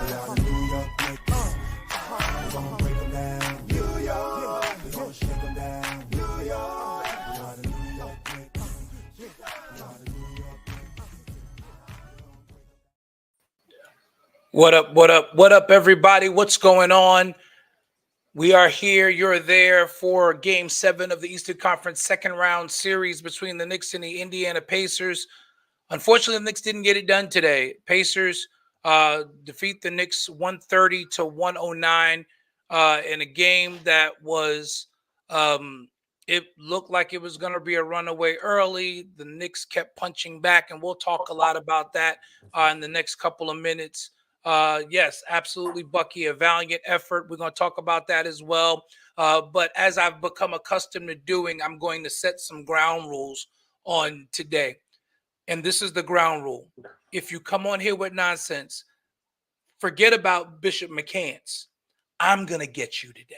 We are the New York Knicks. We're gonna break them down. New York. We're gonna shake them down. New York. We are the New York Knicks. We are the New York Knicks. What up, what up, what up, everybody? What's going on? We are here, you're there for Game 7 of the Eastern Conference second round series between the Knicks and the Indiana Pacers. Unfortunately, the Knicks didn't get it done today. Pacers defeat the Knicks 130 to 109 in a game that was, it looked like it was going to be a runaway early. The Knicks kept punching back, and we'll talk a lot about that in the next couple of minutes. Yes, absolutely, Bucky, a valiant effort. We're going to talk about that as well. But as I've become accustomed to doing, I'm going to set some ground rules on today. And this is the ground rule. If you come on here with nonsense, forget about Bishop McCants. I'm going to get you today.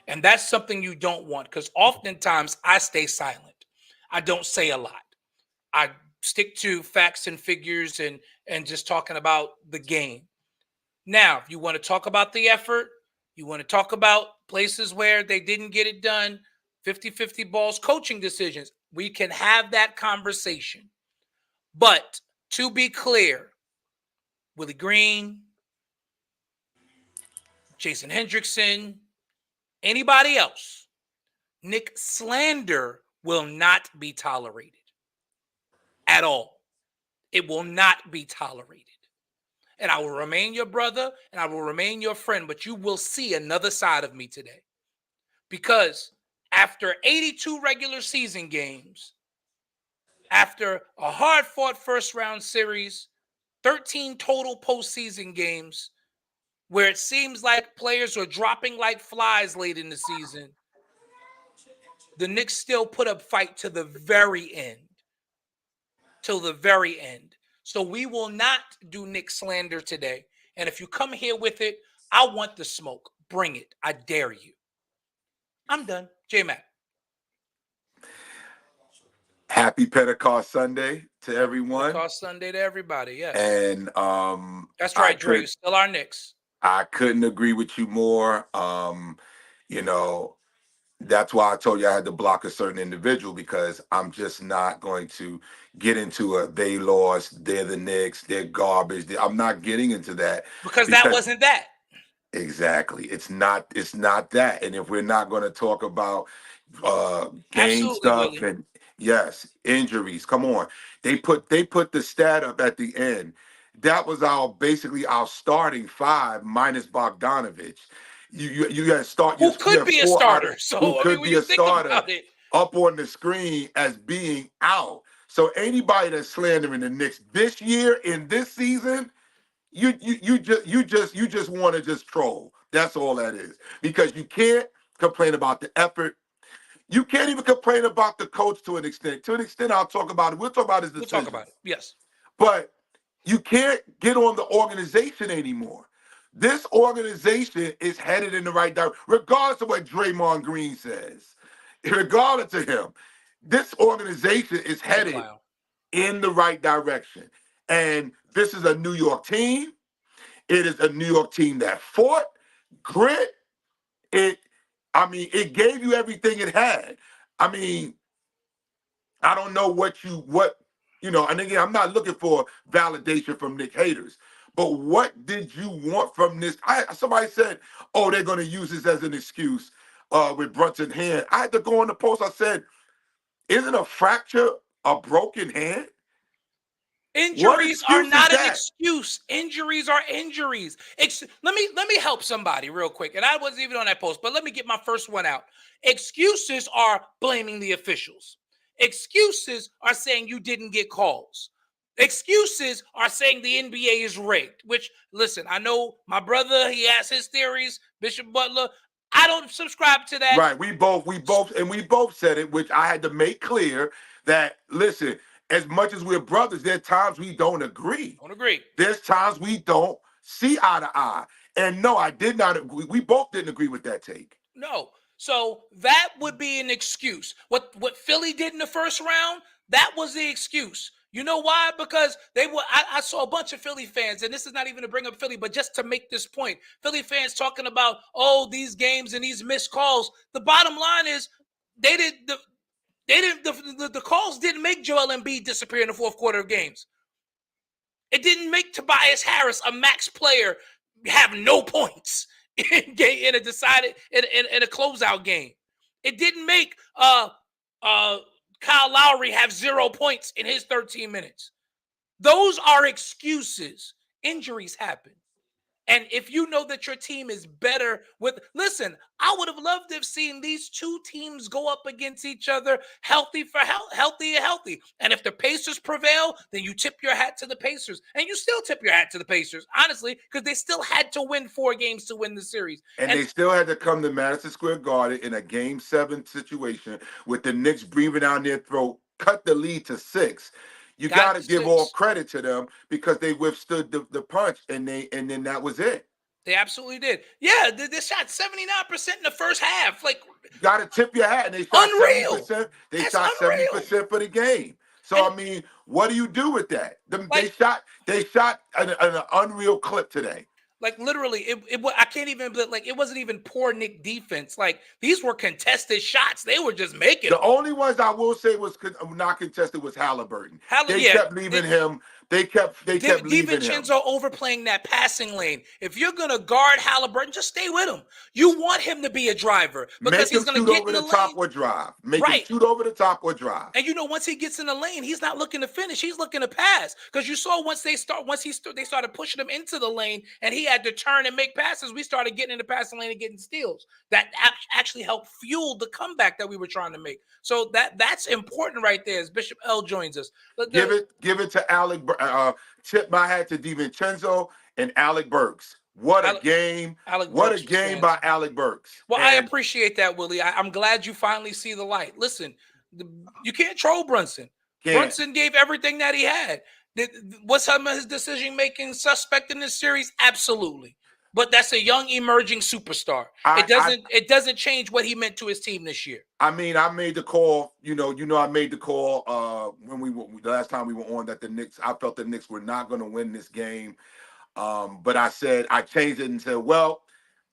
And that's something you don't want, because oftentimes I stay silent. I don't say a lot. I stick to facts and figures and just talking about the game. Now, if you want to talk about the effort, you want to talk about places where they didn't get it done, 50-50 balls, coaching decisions, we can have that conversation. But to be clear, Willie Green, Jason Hendrickson, anybody else, Knick slander will not be tolerated at all. It will not be tolerated. And I will remain your brother and I will remain your friend, but you will see another side of me today. Because after 82 regular season games, after a hard-fought first-round series, 13 total postseason games, where it seems like players are dropping like flies late in the season, the Knicks still put up fight to the very end. Till the very end. So we will not do Knick slander today. And if you come here with it, I want the smoke. Bring it. I dare you. I'm done. J-Mac. Happy Pentecost Sunday to everyone. Pentecost Sunday to everybody, yes. And that's right, Dre. You're still our Knicks. I couldn't agree with you more. You know, that's why I told you I had to block a certain individual, because I'm just not going to get into they lost, they're the Knicks, they're garbage. I'm not getting into that. Because that wasn't that. Exactly. It's not that. And if we're not going to talk about game stuff, Willie. And yes, injuries. Come on. They put the stat up at the end. That was basically our starting five minus Bogdanovich. You got to start. Who could be a starter? So who could be a starter up on the screen as being out. So anybody that's slandering the Knicks this year in this season, you just want to just troll. That's all that is. Because you can't complain about the effort. You can't even complain about the coach to an extent. To an extent, I'll talk about it. We'll talk about his decisions. We'll talk about it. Yes. But you can't get on the organization anymore. This organization is headed in the right direction, regardless of what Draymond Green says. Regardless of him, this organization is headed in the right direction. And this is a New York team. It is a New York team that fought, grit. It gave you everything it had. I mean, I don't know and again, I'm not looking for validation from Knick haters, but what did you want from this? Somebody said, oh, they're going to use this as an excuse with Brunson's hand. I had to go on the post. I said, isn't a fracture a broken hand? Injuries are not an excuse. Injuries are injuries. Let me help somebody real quick. And I wasn't even on that post, but let me get my first one out. Excuses are blaming the officials. Excuses are saying you didn't get calls. Excuses are saying the NBA is rigged, which, listen, I know my brother, he has his theories, Bishop Butler. I don't subscribe to that. Right. We both said it, which I had to make clear that, listen, as much as we're brothers, there are times we don't agree. There's times we don't see eye to eye. And no, I did not agree. We both didn't agree with that take. No. So that would be an excuse. What Philly did in the first round, that was the excuse. You know why? Because I saw a bunch of Philly fans, and this is not even to bring up Philly, but just to make this point. Philly fans talking about, oh, these games and these missed calls. The bottom line is the calls didn't make Joel Embiid disappear in the fourth quarter of games. It didn't make Tobias Harris, a max player, have no points in a decided in a closeout game. It didn't make Kyle Lowry have 0 points in his 13 minutes. Those are excuses. Injuries happen. And if you know that your team is better listen, I would have loved to have seen these two teams go up against each other healthy. And if the Pacers prevail, then you tip your hat to the Pacers. And you still tip your hat to the Pacers, honestly, because they still had to win 4 games to win the series. And they still had to come to Madison Square Garden in a Game 7 situation with the Knicks breathing down their throat, cut the lead to 6. You got to give all credit to them because they withstood the punch, and then that was it. They absolutely did. Yeah, they shot 79% in the first half. Like, you got to tip your hat, and they shot unreal. 70%. They shot 70% for the game. So I mean, what do you do with that? They shot an unreal clip today. Like, literally, I can't even, like, it wasn't even poor Knick defense. Like, these were contested shots. They were just making The only ones I will say was not contested was Halliburton. They kept leaving him. They kept leaving him. DiVincenzo overplaying that passing lane. If you're going to guard Halliburton, just stay with him. You want him to be a driver because he's going to get over the top or drive. Make him shoot over the top or drive. And once he gets in the lane, he's not looking to finish. He's looking to pass. Because you saw they started pushing him into the lane and he had to turn and make passes. We started getting in the passing lane and getting steals. That actually helped fuel the comeback that we were trying to make. So that's important right there as Bishop L joins us. Give it to Alec. Tip my hat to DiVincenzo and Alec Burks. What a game. What a game by Alec Burks. Well, I appreciate that, Willie. I'm glad you finally see the light. Listen, you can't troll Brunson. Brunson gave everything that he had. Was some of his decision-making suspect in this series? Absolutely. But that's a young emerging superstar. It doesn't change what he meant to his team this year. I mean, I made the call. I made the call when the last time we were on that I felt the Knicks were not going to win this game. But I changed it and said, well,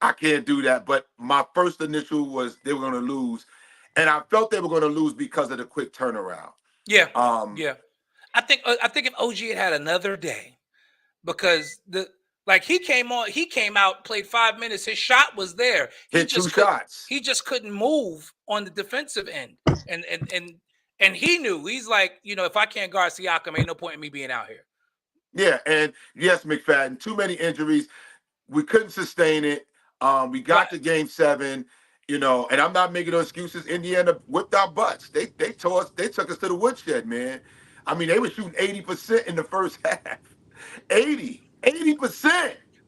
I can't do that. But my first initial was they were going to lose, and I felt they were going to lose because of the quick turnaround. Yeah. Yeah. I think if OG had another day, because he came out, played 5 minutes, his shot was there. Hit 2 shots. He just couldn't move on the defensive end. And he knew, he's like, if I can't guard Siakam, ain't no point in me being out here. Yeah, and yes, McFadden, too many injuries. We couldn't sustain it. We got to Game 7, and I'm not making no excuses. Indiana whipped our butts. They took us to the woodshed, man. I mean, they were shooting 80% in the first half. 80%.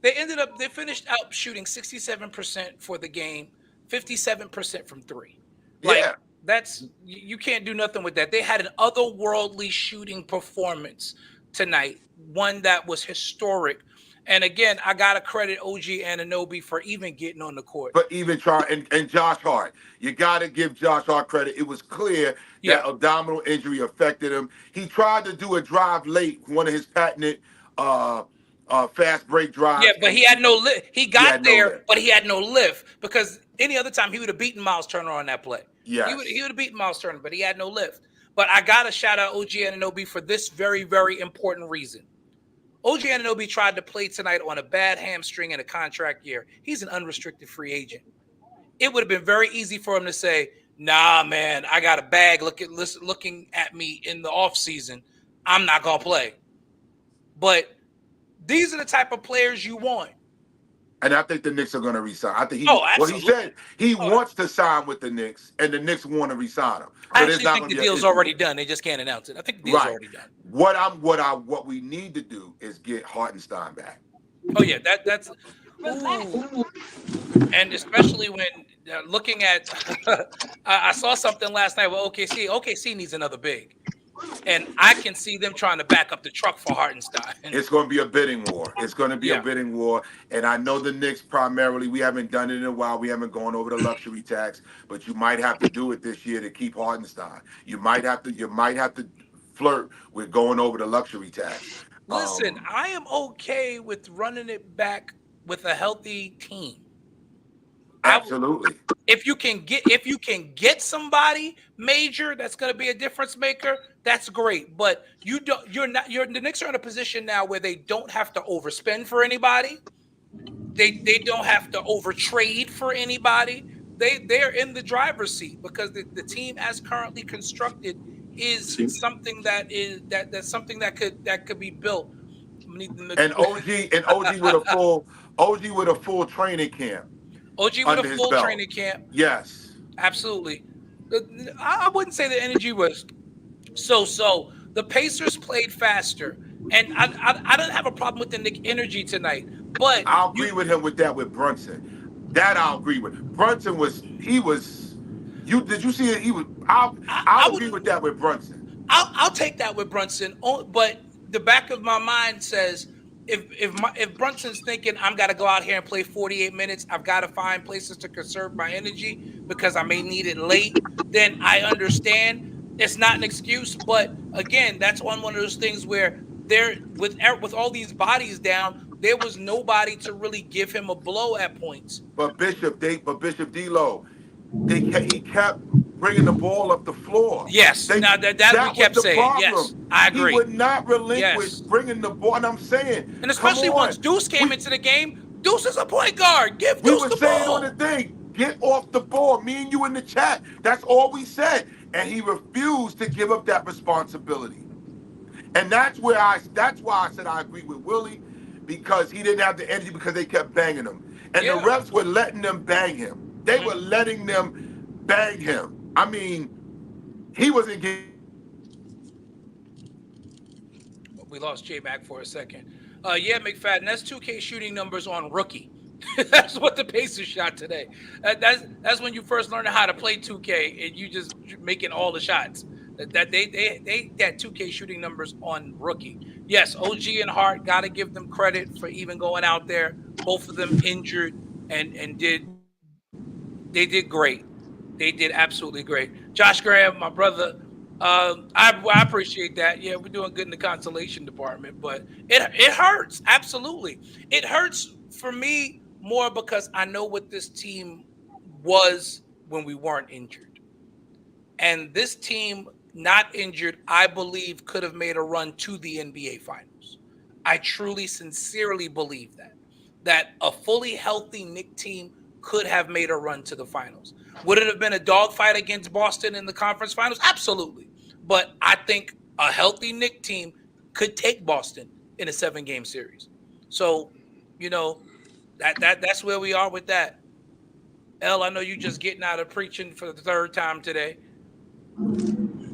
They finished out shooting 67% for the game, 57% from 3. You can't do nothing with that. They had an otherworldly shooting performance tonight, one that was historic. And again, I gotta credit OG Anunoby for even getting on the court. But even trying, and Josh Hart, you gotta give Josh Hart credit. It was clear that abdominal injury affected him. He tried to do a drive late, one of his patented fast break drives. Yeah, but he had no lift. He got there, but he had no lift, because any other time he would have beaten Miles Turner on that play. Yeah, he would have beaten Miles Turner, but he had no lift. But I gotta shout out OG Anunoby for this very, very important reason. OG Anunoby tried to play tonight on a bad hamstring in a contract year. He's an unrestricted free agent. It would have been very easy for him to say, nah, man, I got a bag looking at me in the offseason. I'm not going to play. But these are the type of players you want. And I think the Knicks are going to resign. I think he said he wants to sign with the Knicks, and the Knicks want to resign him. I actually think the deal's already done. They just can't announce it. I think the deal's already done. What we need to do is get Hartenstein back. Oh yeah, that's and especially when looking at I saw something last night with OKC. OKC needs another big. And I can see them trying to back up the truck for Hartenstein. It's going to be a bidding war. It's going to be a bidding war. And I know the Knicks primarily, we haven't done it in a while. We haven't gone over the luxury tax, but you might have to do it this year to keep Hartenstein. You might have to flirt with going over the luxury tax. Listen, I am okay with running it back with a healthy team. Absolutely. If you can get somebody major that's going to be a difference maker, that's great. But the Knicks are in a position now where they don't have to overspend for anybody. They don't have to overtrade for anybody. They're in the driver's seat because the team as currently constructed is something that's something that could be built. And OG with a full training camp OG with a under his full belt. training camp. Yes. Absolutely. I wouldn't say the energy was so. The Pacers played faster, and I don't have a problem with the Knick energy tonight. But I'll agree with him with that with Brunson. That I'll agree with. Brunson did you see it? I'll agree with that with Brunson. I'll take that with Brunson. But the back of my mind says if Brunson's thinking I'm got to go out here and play 48 minutes, I've got to find places to conserve my energy because I may need it late, then I understand. It's not an excuse, but again, that's one of those things where with all these bodies down, there was nobody to really give him a blow at points. But Bishop D'Lo, he kept bringing the ball up the floor. Yes, that we kept saying. Problem. Yes, I agree. He would not relinquish bringing the ball, and I'm saying, and especially once Deuce came into the game, Deuce is a point guard. Give Deuce the ball. We were saying on the thing, get off the ball. Me and you in the chat. That's all we said, and he refused to give up that responsibility. And that's why I said I agree with Willie, because he didn't have the energy because they kept banging him, and the refs were letting them bang him. They were letting them bang him. I mean, he wasn't getting. We lost J-Mac for a second. Yeah, McFadden, that's 2K shooting numbers on rookie. That's what the Pacers shot today. That's when you first learn how to play 2K and you just making all the shots. That they got 2K shooting numbers on rookie. Yes, OG and Hart, got to give them credit for even going out there. Both of them injured and they did great. They did absolutely great. Josh Graham, my brother, I appreciate that. Yeah, we're doing good in the consolation department, but it hurts. Absolutely. It hurts for me more because I know what this team was when we weren't injured. And this team, not injured, I believe could have made a run to the NBA Finals. I truly, sincerely believe that a fully healthy Knick team could have made a run to the finals. Would it have been a dogfight against Boston in the conference finals? Absolutely. But I think a healthy Knick team could take Boston in a 7-game series. So, that's where we are with that. L, I know you just getting out of preaching for the third time today.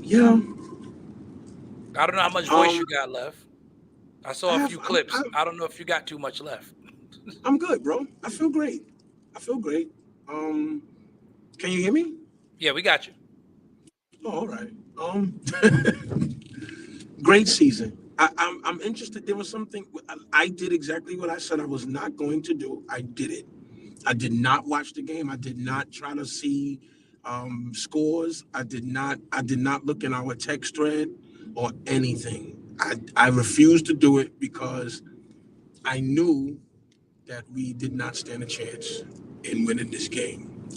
Yeah. I don't know how much voice you got left. I saw a few clips. I don't know if you got too much left. I'm good, bro. I feel great. Can you hear me? Yeah, we got you. Oh, all right. Great season. I'm interested. There was something I did exactly what I said I was not going to do. I did it. I did not watch the game. I did not try to see scores. I did not look in our text thread or anything. I refused to do it because I knew that we did not stand a chance in winning this game.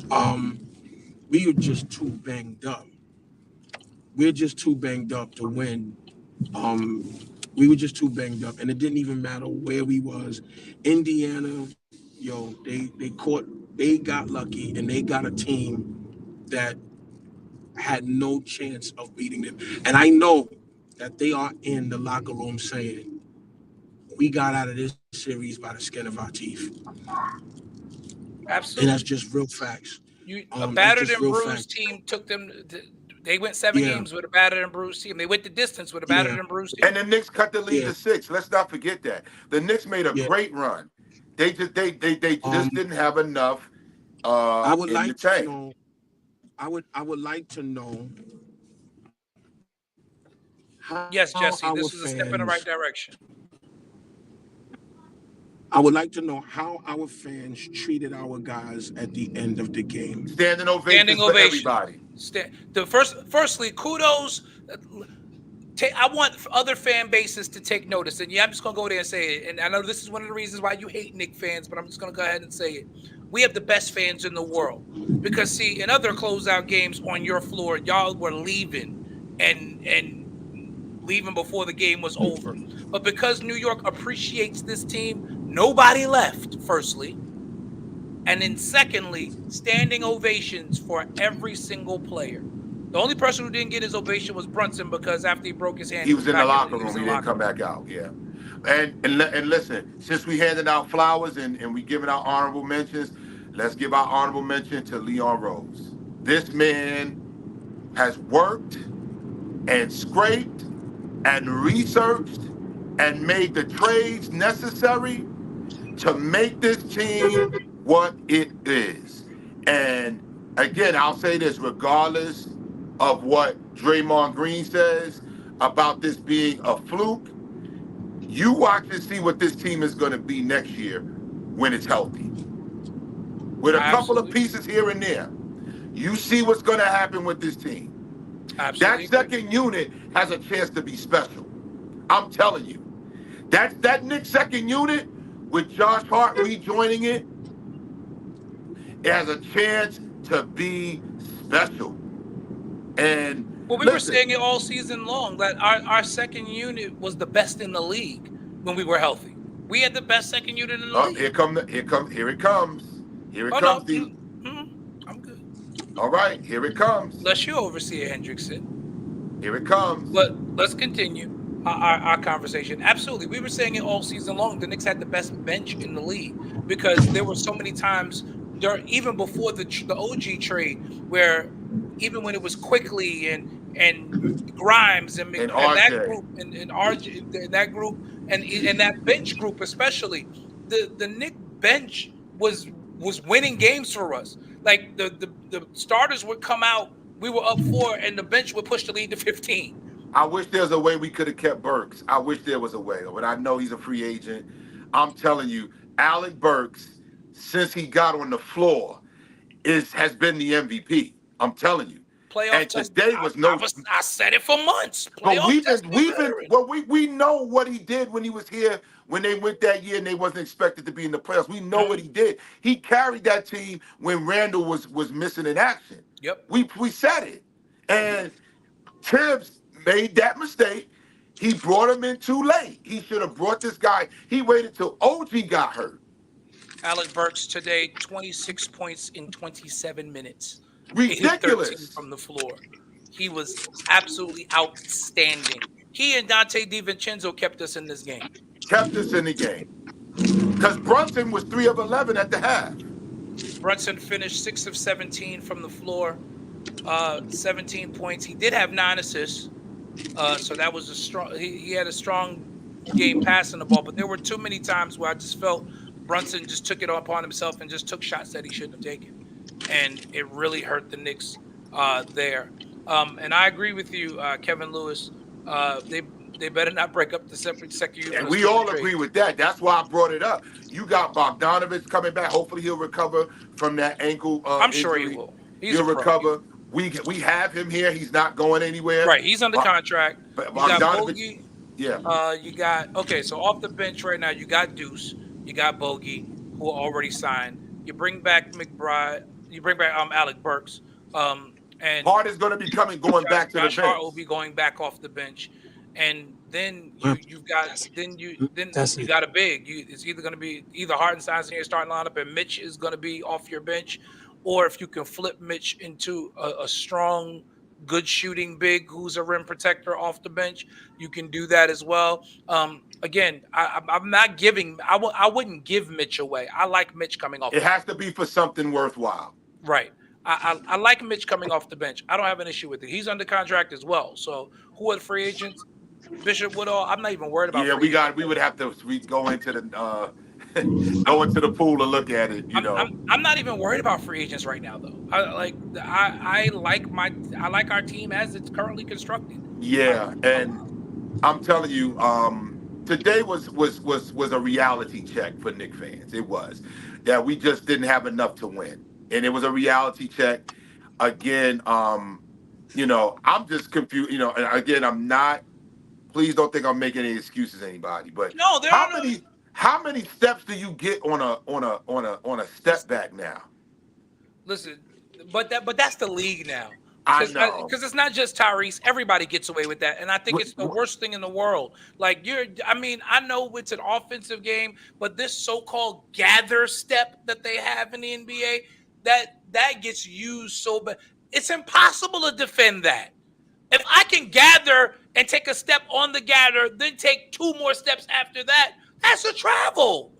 We were just too banged up. We're just too banged up to win. We were just too banged up, and it didn't even matter where we was. Indiana, they got lucky, and they got a team that had no chance of beating them. And I know that they are in the locker room saying, we got out of this series by the skin of our teeth. Absolutely. And that's just real facts. A battered and bruised team took them. They went 7 games with a battered and bruised team. They went the distance with a battered and bruised team. And the Knicks cut the lead to 6. Let's not forget that. The Knicks made a great run. They just didn't have enough. I would like to know. I would like to know. Yes, Jesse. This is a step in the right direction. I would like to know how our fans treated our guys at the end of the game. Standing ovation for everybody. Firstly, kudos. I want other fan bases to take notice. And yeah, I'm just gonna go there and say it. And I know this is one of the reasons why you hate Knick fans, but I'm just gonna go ahead and say it. We have the best fans in the world. Because see, in other closeout games on your floor, y'all were leaving and leaving before the game was over. But because New York appreciates this team, nobody left, firstly. And then secondly, standing ovations for every single player. The only person who didn't get his ovation was Brunson because after he broke his hand, He was in the back locker he was room. in He the didn't locker come room. back out. Yeah. And listen, since we handed out flowers and we giving out honorable mentions, let's give our honorable mention to Leon Rose. This man has worked and scraped and researched and made the trades necessary to make this team what it is. And again, I'll say this, regardless of what Draymond Green says about this being a fluke, you watch and see what this team is going to be next year when it's healthy. With a couple of Absolutely. pieces here and there, you see what's going to happen with this team. That Absolutely. second unit has a chance to be special. I'm telling you. That Knicks second unit with Josh Hart rejoining it, it has a chance to be special. And Well, we were listen, saying it all season long that our second unit was the best in the league when we were healthy. We had the best second unit in the league. here it comes. Here it Oh comes, no, D. I'm good. All right, here it comes. Unless you overseer Hendrickson. Here it comes. But let's continue our conversation. Absolutely, we were saying it all season long. The Knicks had the best bench in the league because there were so many times even before the OG trade, where even when it was Quickly and Grimes and that RJ. group and RJ and that group and that bench group especially, the Knick bench was winning games for us. Like the starters would come out, we were up 4, and the bench would push the lead to 15. I wish there was a way we could have kept Burks. I wish there was a way, but I know he's a free agent. I'm telling you, Alec Burks, since he got on the floor, has been the MVP. I'm telling you. Playoff And test. today was no. I said it for months. But Playoff we know what he did when he was here, when they went that year and they wasn't expected to be in the playoffs. We know what he did. He carried that team when Randall was missing in action. Yep. We said it. And Tibbs made that mistake. He brought him in too late. He should have brought this guy. He waited till OG got hurt. Alec Burks today, 26 points in 27 minutes. Ridiculous. 13 from the floor. He was absolutely outstanding. He and Dante DiVincenzo kept us in this game. Kept us in the game. Because Brunson was 3 of 11 at the half. Brunson finished 6 of 17 from the floor, 17 points. He did have 9 assists, so that was a strong. He had a strong game passing the ball, but there were too many times where I just felt Brunson just took it upon himself and just took shots that he shouldn't have taken, and it really hurt the Knicks there. And I agree with you, Kevin Lewis. They better not break up the second unit. And we all agree with that. That's why I brought it up. You got Bogdanovich coming back. Hopefully he'll recover from that ankle I'm injury. sure he will. He'll recover. We have him here. He's not going anywhere. Right. He's under contract. But You got Bogdanovich, Bogey. You got so off the bench right now. You got Deuce. You got Bogey, who already signed. You bring back McBride. You bring back Alec Burks. And Hart is going to be going back to the bench. Hart will be going back off the bench, and then you got a big. It's either going to be Hartenstein's in your starting lineup, and Mitch is going to be off your bench, or if you can flip Mitch into a strong, good shooting big who's a rim protector off the bench, you can do that as well. Again, I'm not giving. I wouldn't give Mitch away. I like Mitch coming off. It has to be for something worthwhile. Right. I like Mitch coming off the bench. I don't have an issue with it. He's under contract as well. So who are the free agents? Bishop Woodall. I'm not even worried about. Yeah, we would have to go into the go into the pool and look at it. I'm not even worried about free agents right now though. I like our team as it's currently constructed. Yeah, and I'm telling you, today was a reality check for Knicks fans. It was that we just didn't have enough to win. And it was a reality check. Again, I'm just confused. And again, I'm not please don't think I'm making any excuses, anybody. But No, there how are no. many steps do you get on a step back now? Listen, but that's the league now. I know. Because it's not just Tyrese. Everybody gets away with that, and I think it's the worst thing in the world. Like I mean, I know it's an offensive game, but this so-called gather step that they have in the NBA, that gets used so bad. It's impossible to defend that. If I can gather and take a step on the gather, then take 2 more steps after that, that's a travel.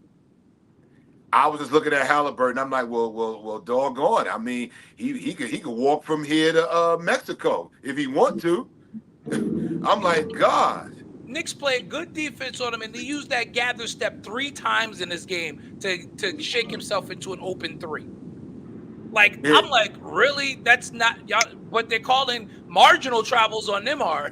I was just looking at Halliburton. I'm like, well, doggone. I mean, he could walk from here to Mexico if he want to. I'm like, God. Knicks played good defense on him, and he used that gather step 3 times in this game to shake himself into an open 3. Like, Yeah. I'm like, really? That's not y'all, what they're calling marginal travels on them are.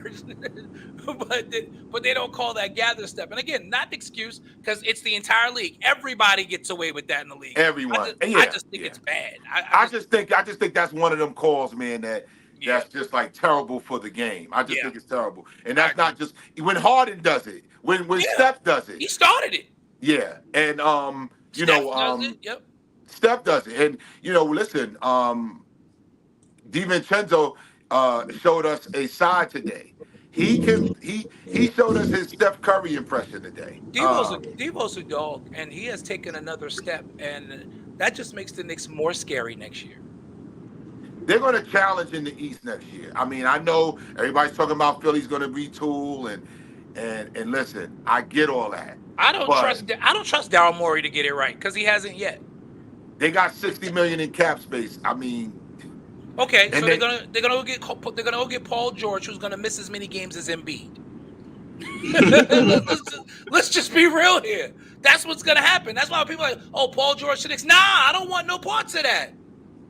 but they don't call that gather step. And again, not an excuse, because it's the entire league. Everybody gets away with that in the league. Everyone. I just think it's bad. I just think that's one of them calls, man, that's just like terrible for the game. I just think it's terrible. And that's not just when Harden does it, when Steph does it. He started it. Yeah. And Steph does it. Yep. Steph does it. And listen, DiVincenzo showed us a side today. He showed us his Steph Curry impression today. Devo's a dog, and he has taken another step, and that just makes the Knicks more scary next year. They're going to challenge in the East next year. I mean, I know everybody's talking about Philly's going to retool, and listen, I get all that. I don't trust Daryl Morey to get it right, because he hasn't yet. They got $60 million in cap space. I mean, okay, so they're gonna go get Paul George, who's gonna miss as many games as Embiid. let's just be real here. That's what's gonna happen. That's why people are like, oh, Paul George to Knicks. Nah, I don't want no parts of that.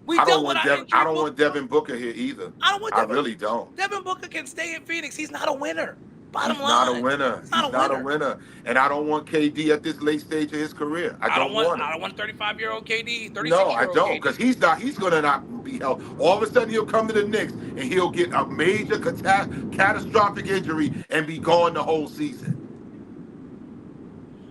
I don't want Devin Booker here either. I really don't. Devin Booker can stay in Phoenix. He's not a winner. Bottom line. Not a winner. He's not a winner. And I don't want KD at this late stage of his career. I don't want him. I don't want 35-year-old KD, 36-year-old No, I don't, KD. because he's going to not be held. All of a sudden, he'll come to the Knicks, and he'll get a major catastrophic injury and be gone the whole season.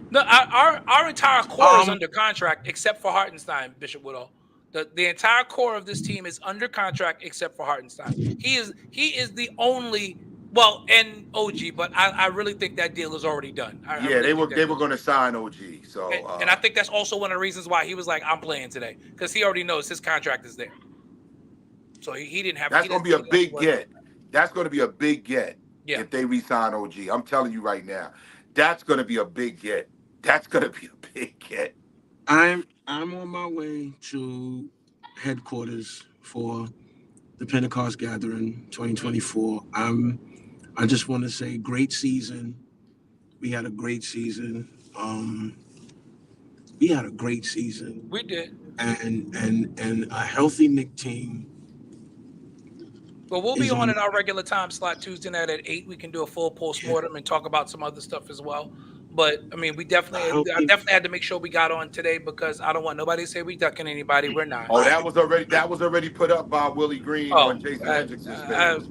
No, our entire core is under contract, except for Hartenstein, Bishop Woodall. The entire core of this team is under contract, except for Hartenstein. He is the only... Well, and OG, but I really think that deal is already done. They were going to sign OG. So, and I think that's also one of the reasons why he was like, "I'm playing today," because he already knows his contract is there. So he didn't have. That's going to be a big get. That's going to be a big get if they re-sign OG. I'm telling you right now, that's going to be a big get. That's going to be a big get. I'm on my way to headquarters for the Pentecost Gathering 2024. I just want to say, great season. We had a great season. We did. And a healthy Knick team. Well, we'll be on in our regular time slot Tuesday night at 8. We can do a full postmortem and talk about some other stuff as well. But I mean, I definitely had to make sure we got on today, because I don't want nobody to say we ducking anybody. We're not. Oh, that was already put up by Willie Green on Jason Hendricks' page.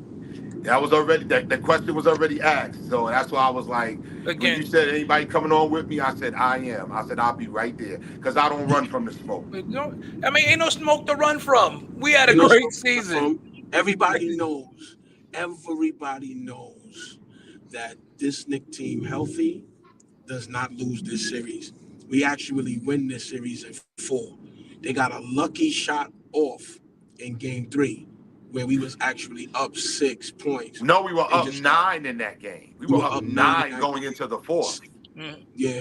That was already the question was already asked, so that's why I was like, when you said anybody coming on with me, I said I am. I said I'll be right there, because I don't run from the smoke. I mean, ain't no smoke to run from. We had a great season. Everybody knows that this Knick team, healthy, does not lose this series. We actually win this series in 4. They got a lucky shot off in game 3, where we was actually up 6 points. No, we were up 9 in that game. We were up 9 going into the 4th. Yeah.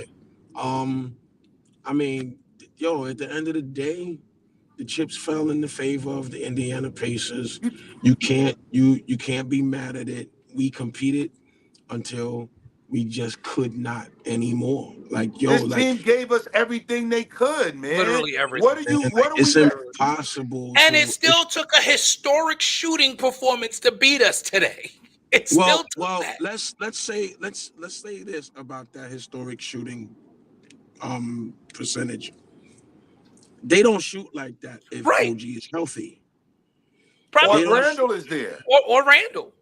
I mean, at the end of the day, the chips fell in the favor of the Indiana Pacers. You can't be mad at it. We competed until we just could not anymore. This team gave us everything they could, man. Literally everything. It's impossible. And it still took a historic shooting performance to beat us today. Let's say this about that historic shooting percentage. They don't shoot like that if OG is healthy. Probably Randall is there. Or Randall.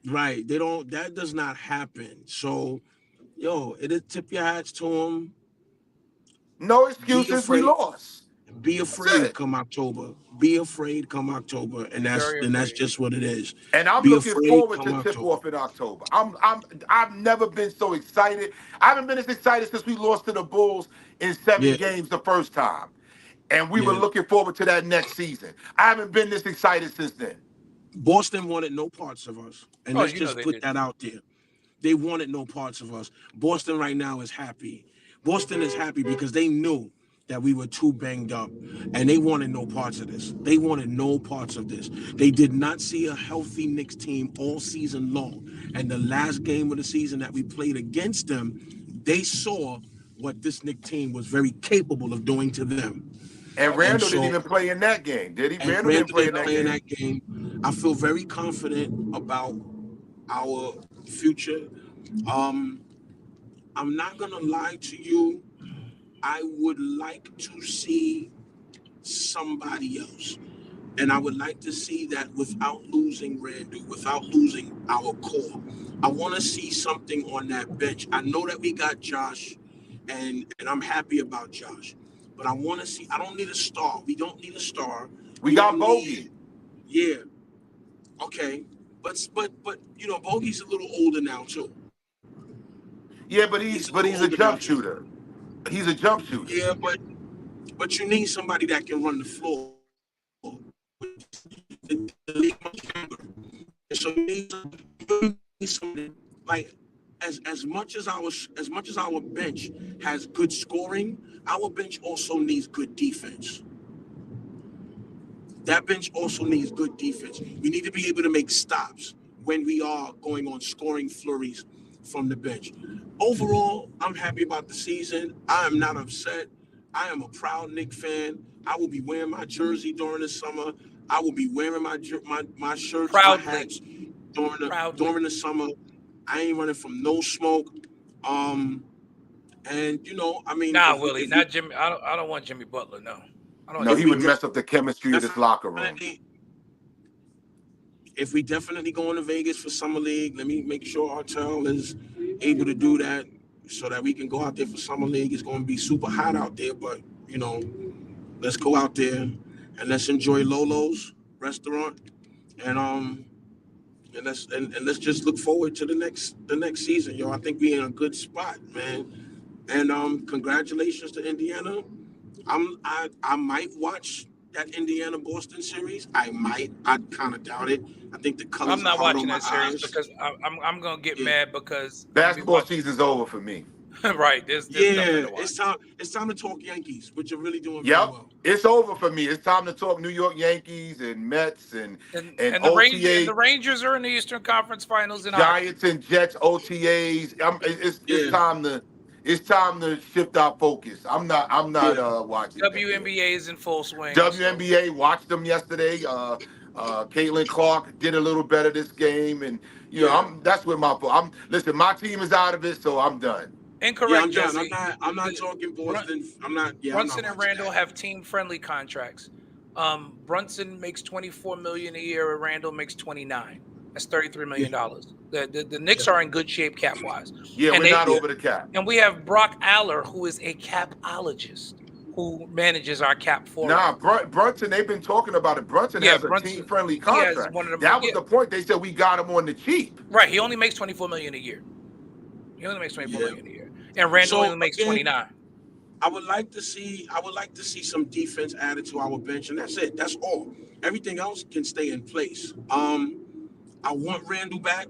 Right. They don't. That does not happen. So, yo, tip your hats to them. No Be excuses. We afraid. lost. Be That's afraid it. come October. Be afraid come October, and Very that's afraid. just what it is. And I'm Be looking afraid forward come to tip October. off in October. I've never been so excited. I haven't been as excited since we lost to the Bulls in 7 Yeah, games the first time. And we were yeah. looking forward to that next season. I haven't been this excited since then. Boston wanted no parts of us, and Oh, let's you know just they put did. that out there. They wanted no parts of us. Boston right now is happy. Boston is happy because they knew that we were too banged up, and they wanted no parts of this. They wanted no parts of this. They did not see a healthy Knicks team all season long. And the last game of the season that we played against them, they saw what this Knicks team was very capable of doing to them. And And Randall didn't so, even play in that game, did he? and Randall didn't Randall play in didn't that play in game. that game. I feel very confident about our future. Um, I'm not gonna lie to you. I would like to see somebody else. And I would like to see that without losing Randall, without losing our core. I want to see something on that bench. I know that we got Josh, and I'm happy about Josh. But I want to see, I don't need a star. We don't need a star. We We got don't Bogey. need, yeah, okay. But Bogey's a little older now too. Yeah, but He's he's a but little he's a older now jump too. shooter. He's a jump shooter. Yeah, but you need somebody that can run the floor. The league much younger. And so you need somebody like as much as our bench has good scoring, our bench also needs good defense. That bench also needs good defense. We need to be able to make stops when we are going on scoring flurries from the bench. Overall, I'm happy about the season. I am not upset. I am a proud Knicks fan. I will be wearing my jersey during the summer. I will be wearing my shirts, my Proudly. hats during Proudly. the summer. I ain't running from no smoke. And I mean, Nah, Willie, not Jimmy. I don't want Jimmy Butler. No, I don't. No, Want he Jimmy would mess up the chemistry of this locker room. If we definitely going to Vegas for Summer League, let me make sure Artel is able to do that so that we can go out there for Summer League. It's going to be super hot out there, but let's go out there and let's enjoy Lolo's restaurant and let's just look forward to the next season, yo. I think we're in a good spot, man. And congratulations to Indiana. I might watch that Indiana Boston series. I might. I kind of doubt it. I think the colors I'm not are hard on watching my that series eyes. because I'm gonna get Yeah. mad because Basketball season's over for me. right. There's Yeah, nothing to watch. it's time to talk Yankees, which are really doing very Yep, well. it's over for me. It's time to talk New York Yankees and Mets and And the OTA, Rangers are in the Eastern Conference Finals in hockey. Giants and Jets OTAs. It's time to shift our focus. I'm not watching WNBA is in full swing. WNBA. Watched them yesterday. Caitlin Clark did a little better this game, and that's where listen. My team is out of it, so I'm done. Incorrect, Yeah, I'm Jesse. done. I'm not talking Boston. I'm not. Yeah, Brunson I'm not and Randall that. have team-friendly contracts. Brunson makes $24 million a year, and Randall makes $29. That's $33 million. The Knicks are in good shape cap-wise. Yeah, And we're not over the cap. And we have Brock Aller, who is a capologist, who manages our cap for us. Nah, Brunson, they've been talking about it. Brunson has a team-friendly contract. That was the point. They said we got him on the cheap. Right. He only makes $24 million a year. He only makes $24 million a year. And Randall only makes 29. I would like to see some defense added to our bench, and that's it. That's all. Everything else can stay in place. I want Randall back.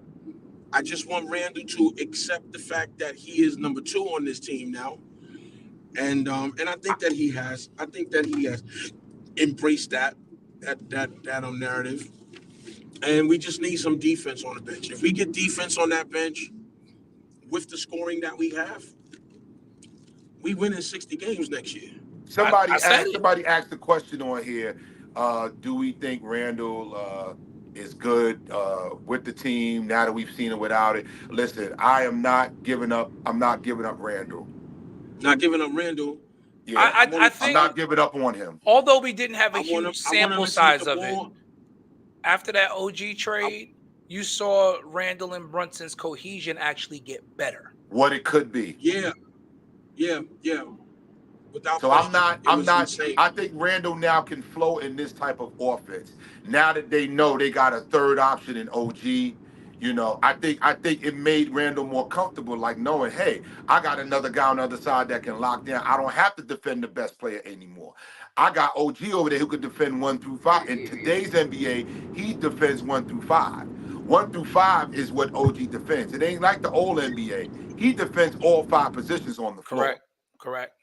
I just want Randall to accept the fact that he is number 2 on this team now. And I think that he has. I think that he has embraced that narrative. And we just need some defense on the bench. If we get defense on that bench with the scoring that we have, we win in 60 games next year. Somebody asked the question on here. Do we think Randall is good with the team now that we've seen it without it? Listen, I'm not giving up Randall. Not giving up Randall. Yeah, I think I'm not giving up on him. Although we didn't have a huge sample size of it, after that OG trade, you saw Randall and Brunson's cohesion actually get better. What it could be. Yeah. Without So question, it I'm was not. insane. I think Randall now can flow in this type of offense. Now that they know they got a third option in OG, I think it made Randall more comfortable, like knowing, hey, I got another guy on the other side that can lock down. I don't have to defend the best player anymore. I got OG over there who could defend 1 through 5. In today's NBA, he defends 1 through 5. 1 through 5 is what OG defends. It ain't like the old NBA. He defends all 5 positions on the floor. Correct.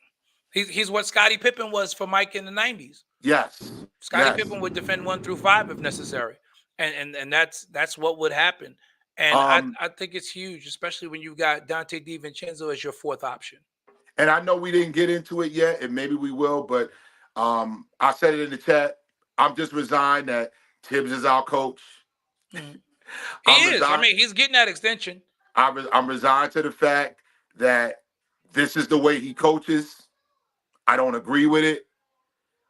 He's what Scottie Pippen was for Mike in the 90s. Yes. Scottie Pippen would defend 1 through 5 if necessary. And that's what would happen. And I think it's huge, especially when you've got Dante DiVincenzo as your 4th option. And I know we didn't get into it yet, and maybe we will, but I said it in the chat. I'm just resigned that Tibbs is our coach. Mm-hmm. He is. I mean, he's getting that extension. I'm resigned to the fact that this is the way he coaches. I don't agree with it.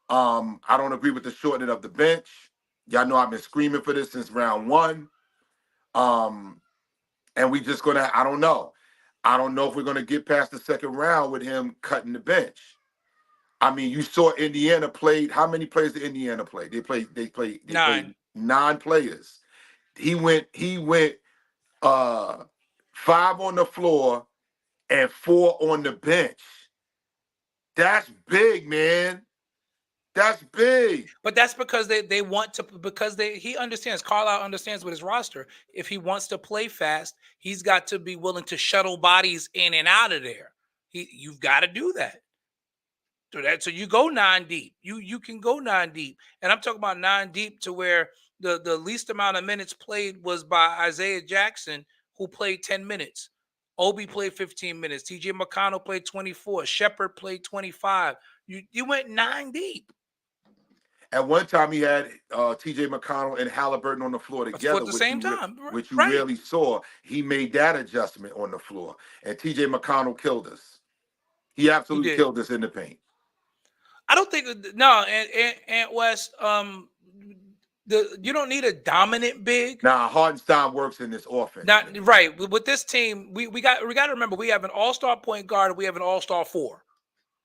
I don't agree with the shortening of the bench. Y'all know I've been screaming for this since round 1. And we just gonna, I don't know. I don't know if we're gonna get past the second round with him cutting the bench. I mean, you saw Indiana played. How many players did Indiana play? They played 9. Played 9 players. He went 5 on the floor and 4 on the bench. That's big, man. That's big. But that's because they want to, because he understands, Carlisle understands with his roster, if he wants to play fast, he's got to be willing to shuttle bodies in and out of there. You've got to do that. So you go 9 deep. You can go 9 deep. And I'm talking about 9 deep to where the least amount of minutes played was by Isaiah Jackson, who played 10 minutes. Obi played 15 minutes. TJ McConnell played 24. Shepard played 25. You went 9 deep. At one time, he had TJ McConnell and Halliburton on the floor together. At the same time. Which you rarely saw. He made that adjustment on the floor. And TJ McConnell killed us. He absolutely killed us in the paint. I don't think, no, and West, you don't need a dominant big. Nah, Hartenstein works in this offense. Right. With this team, we got to remember, we have an all-star point guard and we have an all-star 4.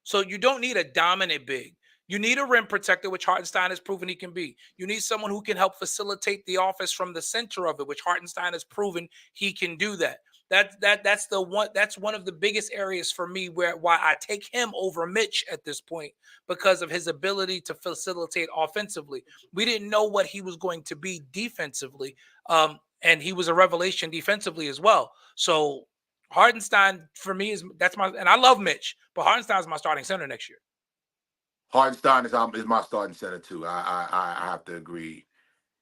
So you don't need a dominant big. You need a rim protector, which Hartenstein has proven he can be. You need someone who can help facilitate the offense from the center of it, which Hartenstein has proven he can do that. That's one of the biggest areas for me why I take him over Mitch at this point, because of his ability to facilitate offensively. We didn't know what he was going to be defensively, and he was a revelation defensively as well. So Hartenstein for me and I love Mitch, but Hartenstein is my starting center next year. Hartenstein is my starting center too. I have to agree.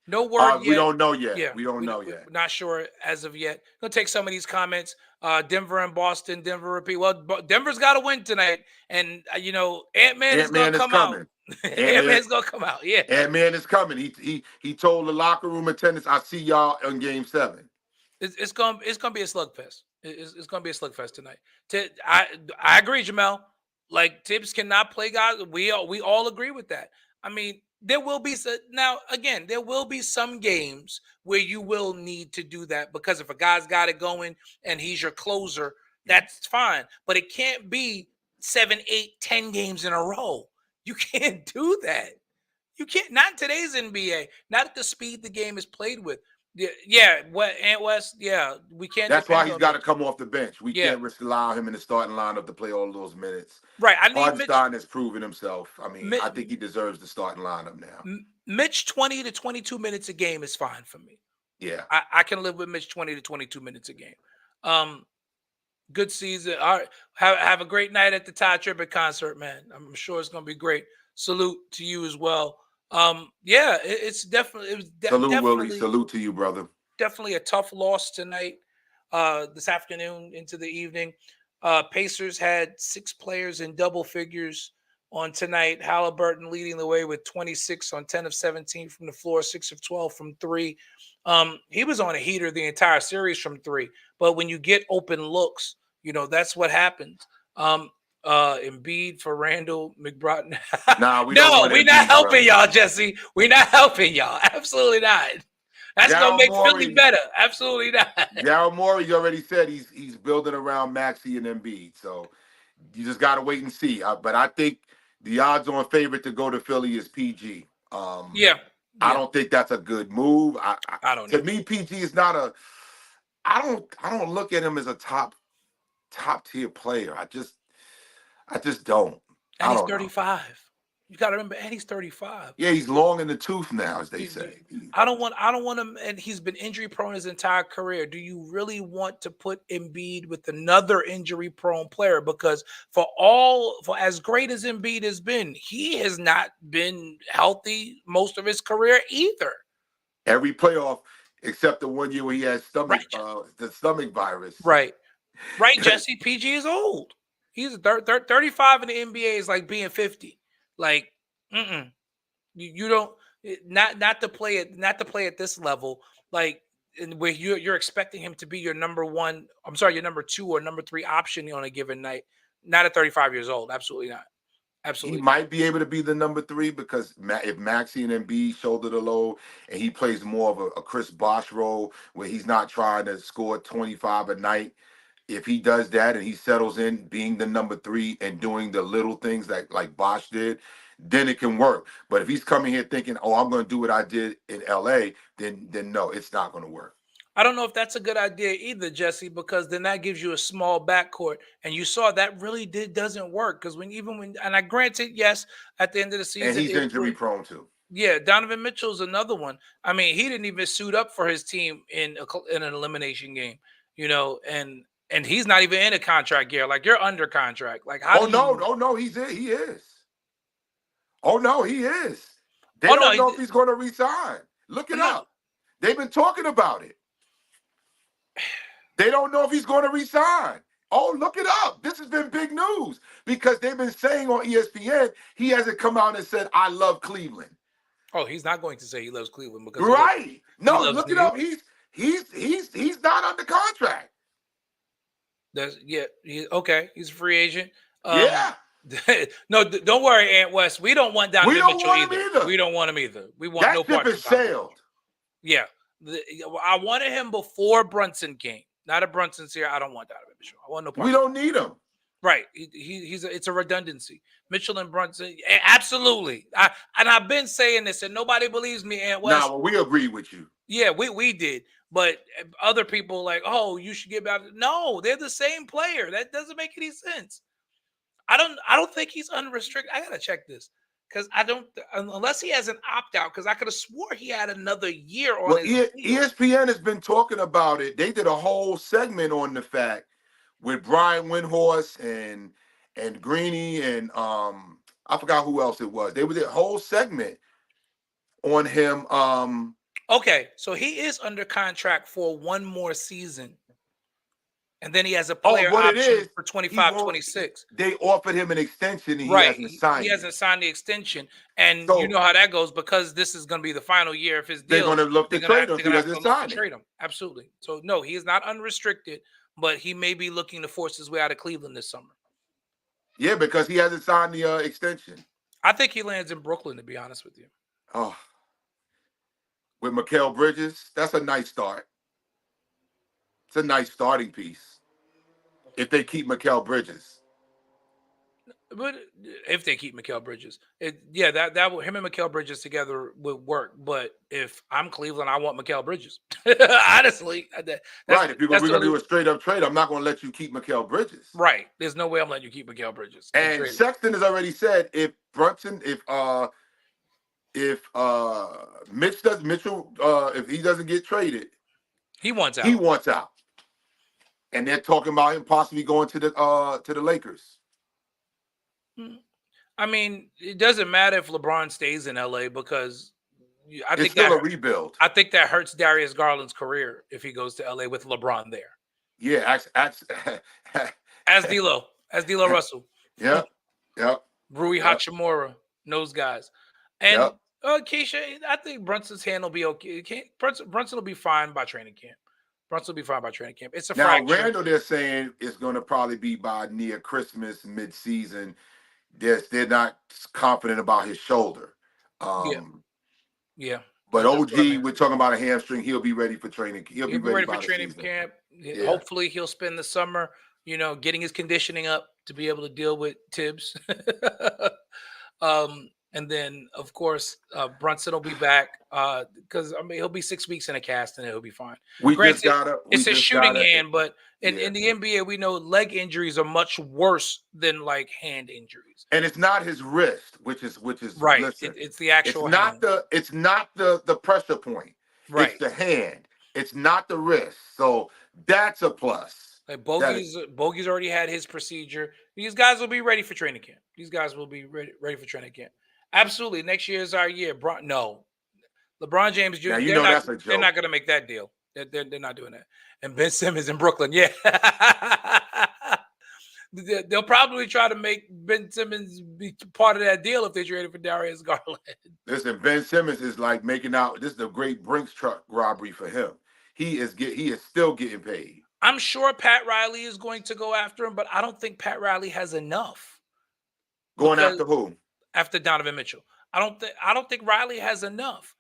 No word yet. We don't know yet. Yeah, we don't know yet. We're not sure as of yet. Gonna take some of these comments. Denver and Boston. Denver repeat. Well, Denver's got to win tonight, and Ant-Man is gonna come out. Ant-Man's gonna come out. Yeah, Ant-Man is coming. He told the locker room attendants, "I see y'all in Game 7." It's gonna be a slugfest. It's gonna be a slugfest tonight. I agree, Jamel. Like, Tibbs cannot play guys. We all agree with that. I mean, there will be some games where you will need to do that, because if a guy's got it going and he's your closer, that's fine. But it can't be 7, 8, 10 games in a row. You can't do that. You can't. Not in today's NBA. Not at the speed the game is played with. Yeah, Ant West, we can't. That's why he's got to come off the bench. We can't allow him in the starting lineup to play all those minutes. Right. Hartenstein has proven himself. I mean, I think he deserves the starting lineup now. Mitch 20 to 22 minutes a game is fine for me. Yeah. I can live with Mitch 20 to 22 minutes a game. Good season. All right. Have a great night at the Ty Tribbett concert, man. I'm sure it's going to be great. Salute to you as well. It's definitely Salute, Willie. Salute to you, brother. Definitely a tough loss tonight, this afternoon into the evening. Pacers had 6 players in double figures on tonight. Halliburton leading the way with 26 on 10 of 17 from the floor, 6 of 12 from 3. He was on a heater the entire series from 3. But when you get open looks, that's what happens. Embiid for Randall, McBride. Nah, we're not helping y'all, Jesse. We're not helping y'all. Absolutely not. That's gonna Daryl make Philly Morey, better. Absolutely not. Daryl Morey already said he's building around Maxey and Embiid. So you just got to wait and see. But I think the odds-on favorite to go to Philly is PG. Yeah, I yeah. don't think that's a good move. I don't To either. me, PG is not a. I don't look at him as a top tier player. I just don't. And I he's don't know. 35. You got to remember, and he's 35. Yeah, he's long in the tooth now, as they You- say. you- I don't want him, and he's been injury prone his entire career. Do you really want to put Embiid with another injury prone player? Because for as great as Embiid has been, he has not been healthy most of his career either. Every playoff except the one year where he had Right, the stomach virus. right, right. Jesse, PG is old. He's 35 in the NBA is like being 50. Like, mm-mm. You don't not to play it not to play at this level, like and where you're expecting him to be your number one. I'm sorry, your number two or number three option on a given night. Not at 35 years old. Absolutely not. He Absolutely not. might be able to be the number three because if Maxey and Embiid shoulder the load and he plays more of a Chris Bosh role where he's not trying to score 25 a night, if he does that and he settles in being the number three and doing the little things that like Bosh did, then it can work. But if he's coming here thinking, "Oh, I'm going to do what I did in LA," then no, it's not going to work. I don't know if that's a good idea either, Jesse, because then that gives you a small backcourt, and you saw that really doesn't work. Because and I granted, yes, at the end of the And season, he's injury prone too. yeah, Donovan Mitchell's another one. I mean, he didn't even suit up for his team in an elimination game, and he's not even in a contract year. Like you're under contract. Like how? Oh no, he is. Oh no, he is. They Oh no, don't know if he's going to resign. Look it no. up. They've been talking about it. They don't know if he's going to resign. Oh, look it up. This has been big news because they've been saying on ESPN he hasn't come out and said, "I love Cleveland." Oh, he's not going to say he loves Cleveland because Right? No, loves look New it up. York. He's not under contract. Okay. He's a free agent. Yeah. No, don't worry, Aunt West. We don't want Donovan don't Mitchell want him either. We don't want him either. We want That no ship part has of Donovan sailed. Mitchell. Yeah, I wanted him before Brunson came. Not if Brunson's here. I don't want Donovan Mitchell. I want no part. We don't need him. Right. It's a redundancy. Mitchell and Brunson, absolutely. I've been saying this, and nobody believes me, Aunt West. Nah, well, we agree with you. Yeah, we did. But other people like, oh, you should get back. No, they're the same player. That doesn't make any sense. I don't think he's unrestricted. I gotta check this because I don't unless he has an opt out. Because I could have swore he had another year on Well, his deal. ESPN has been talking about it. They did a whole segment on the fact with Brian Windhorst and Greeny and I forgot who else it was. They did a whole segment on him. Okay, so he is under contract for one more season. And then he has a player what it option is, for 25, 26. They offered him an extension and he Right. hasn't signed He it. hasn't signed the extension. And So- you know how that goes because this is going to be the final year of his They're deal. going to look to They're gonna trade him have- if they're he gonna have doesn't to look sign to it. trade him. Absolutely. So, no, he is not unrestricted, but he may be looking to force his way out of Cleveland this summer. Yeah, because he hasn't signed the extension. I think he lands in Brooklyn, to be honest with you. Oh, with Mikal Bridges, that's a nice start. It's a nice starting piece if they keep Mikal Bridges. But if they keep Mikal Bridges, that him and Mikal Bridges together would work. But if I'm Cleveland, I want Mikal Bridges. Honestly, Right. If we're going to do a straight up trade, I'm not going to let you keep Mikal Bridges. Right. There's no way I'm letting you keep Mikal Bridges. And Sexton has already said if Mitchell if he doesn't get traded, he wants out. He wants out. And they're talking about him possibly going to the Lakers. I mean, it doesn't matter if LeBron stays in LA because It's still a rebuild. I think that hurts Darius Garland's career if he goes to LA with LeBron there. Yeah, as D'Lo Russell. Yeah, Rui Hachimura, those guys. And Keisha, I think Brunson's hand will be okay. Brunson will be fine by training camp. It's a fracture. Now, Randall, they're saying it's going to probably be by near Christmas, mid-season. They're not confident about his shoulder. Yeah. But He just tore a OG, we're hamstring. talking about a hamstring. He'll be ready for training. He'll be He'll be ready ready for by the training season. camp. Yeah. Hopefully, he'll spend the summer, getting his conditioning up to be able to deal with Tibbs. And then, of course, Brunson will be back because he'll be 6 weeks in a cast and he'll be fine. We just Granted, gotta. it's a shooting hand, but in Yeah. the NBA, we know leg injuries are much worse than like hand injuries. And it's not his wrist, which is Right. listen. It's the actual hand. It's not the pressure point. Right. It's the hand. It's not the wrist. So that's a plus. Like Bogey's already had his procedure. These guys will be ready for training camp. These guys will be ready for training camp. Absolutely. Next year is our year. No. LeBron James Jr. Now, that's a joke. They're not going to make that deal. They're not doing that. And Ben Simmons in Brooklyn. Yeah. They'll probably try to make Ben Simmons be part of that deal if they traded for Darius Garland. Listen, Ben Simmons is like making out. This is a great Brinks truck robbery for him. He is still getting paid. I'm sure Pat Riley is going to go after him, but I don't think Pat Riley has enough. Going after who? After Donovan Mitchell. I don't think Riley has enough.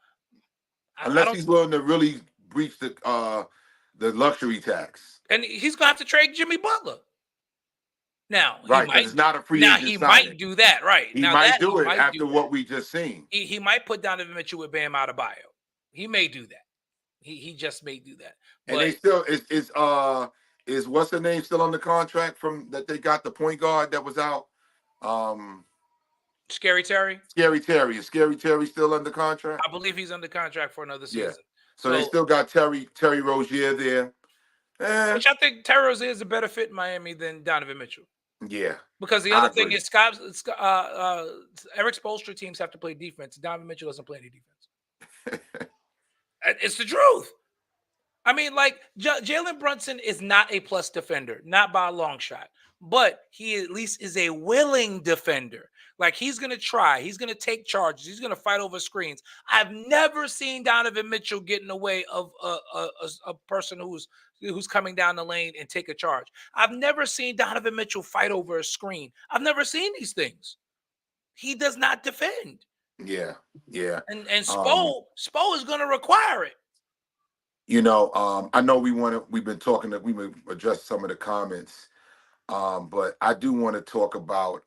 Unless he's willing to really breach the luxury tax. And he's gonna have to trade Jimmy Butler. Now, right, it's not a free agent. Now he might do that, right? He might do it after what we just seen. He might put Donovan Mitchell with Bam Adebayo. He may do that. He just may do that. But, and they still is what's the name still on the contract from that they got the point guard that was out? Scary Terry? Scary Terry. Is Scary Terry still under contract? I believe he's under contract for another season. Yeah. So they still got Terry Rozier there. Which I think Terry Rozier is a better fit in Miami than Donovan Mitchell. Yeah. Because the other thing is Eric Spoelstra teams have to play defense. Donovan Mitchell doesn't play any defense. It's the truth. I mean, like, Jalen Brunson is not a plus defender, not by a long shot. But he at least is a willing defender. Like, he's going to try. He's going to take charges. He's going to fight over screens. I've never seen Donovan Mitchell get in the way of a person who's coming down the lane and take a charge. I've never seen Donovan Mitchell fight over a screen. I've never seen these things. He does not defend. Yeah, yeah. And Spo is going to require it. I know we've been talking that we would address some of the comments. But I do want to talk about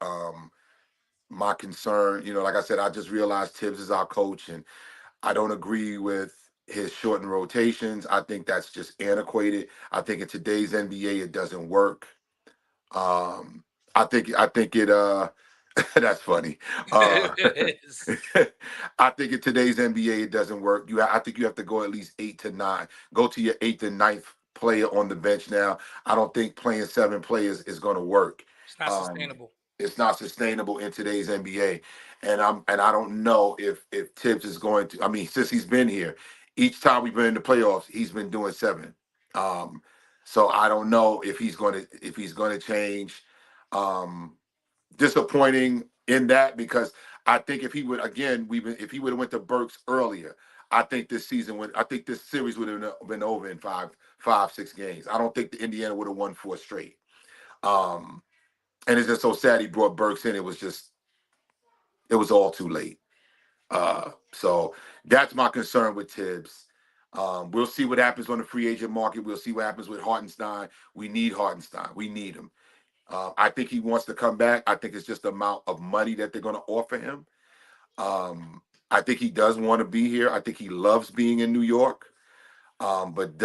my concern. Like I said, I just realized Tibbs is our coach, and I don't agree with his shortened rotations. I think that's just antiquated. I think in today's NBA, it doesn't work. I think it. That's funny. It is. I think in today's NBA, it doesn't work. I think you have to go at least 8 to 9. Go to your 8th and 9th player on the bench now. I don't think playing 7 players is going to work. It's not sustainable. It's not sustainable in today's NBA. And I don't know if Tibbs is going to. I mean, since he's been here, each time we've been in the playoffs, he's been doing 7. So I don't know if he's going to change. Disappointing in that, because I think if he would have went to Burks earlier, I think this series would have been over in 5-6 games. I don't think the Indiana would have won 4 straight. And it's just so sad he brought Burks in. It was all too late. So that's my concern with Tibbs. We'll see what happens on the free agent market. We'll see what happens with Hartenstein. We need Hartenstein. We need him. I think he wants to come back. I think it's just the amount of money that they're going to offer him. I think he does want to be here. I think he loves being in New York. But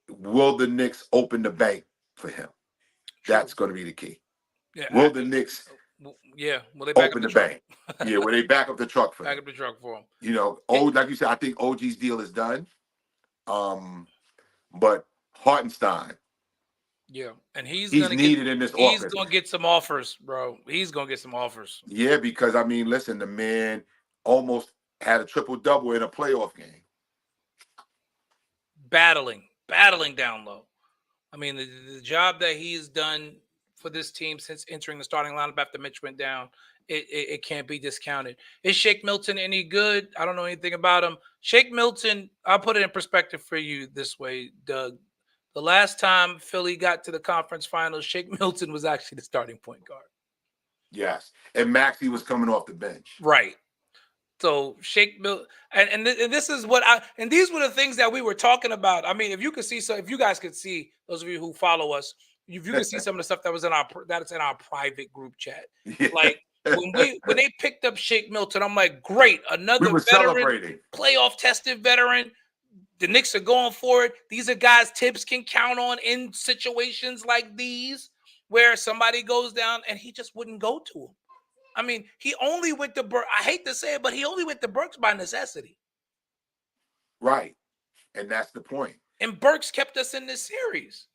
will the Knicks open the bank for him? That's going to be the key. Yeah, will the Knicks will they back open up the bank? Yeah, will they back up the truck for him? Back up the truck for him. Like you said, I think OG's deal is done. But Hartenstein. Yeah, and he's needed in this offense. He's going to get some offers, bro. He's going to get some offers. Yeah, because, I mean, listen, the man almost had a triple-double in a playoff game. Battling down low. I mean, the job that he's done for this team since entering the starting lineup after Mitch went down, it can't be discounted. Is Shake Milton any good? I don't know anything about him. Shake Milton, I'll put it in perspective for you this way, Doug. The last time Philly got to the conference finals, Shake Milton was actually the starting point guard. Yes. And Maxey was coming off the bench. Right. So Shake Milton, and this is what and these were the things that we were talking about. I mean, if you could see, so if you guys could see, those of you who follow us, if you could see some of the stuff that was in that's in our private group chat. Yeah. Like when they picked up Shake Milton, I'm like, great, We another were veteran, celebrating. playoff tested veteran. The Knicks are going for it. These are guys Tibbs can count on in situations like these where somebody goes down and he just wouldn't go to him. I mean, he only went to Burks. I hate to say it, but he only went to Burks by necessity. Right. And that's the point. And Burks kept us in this series.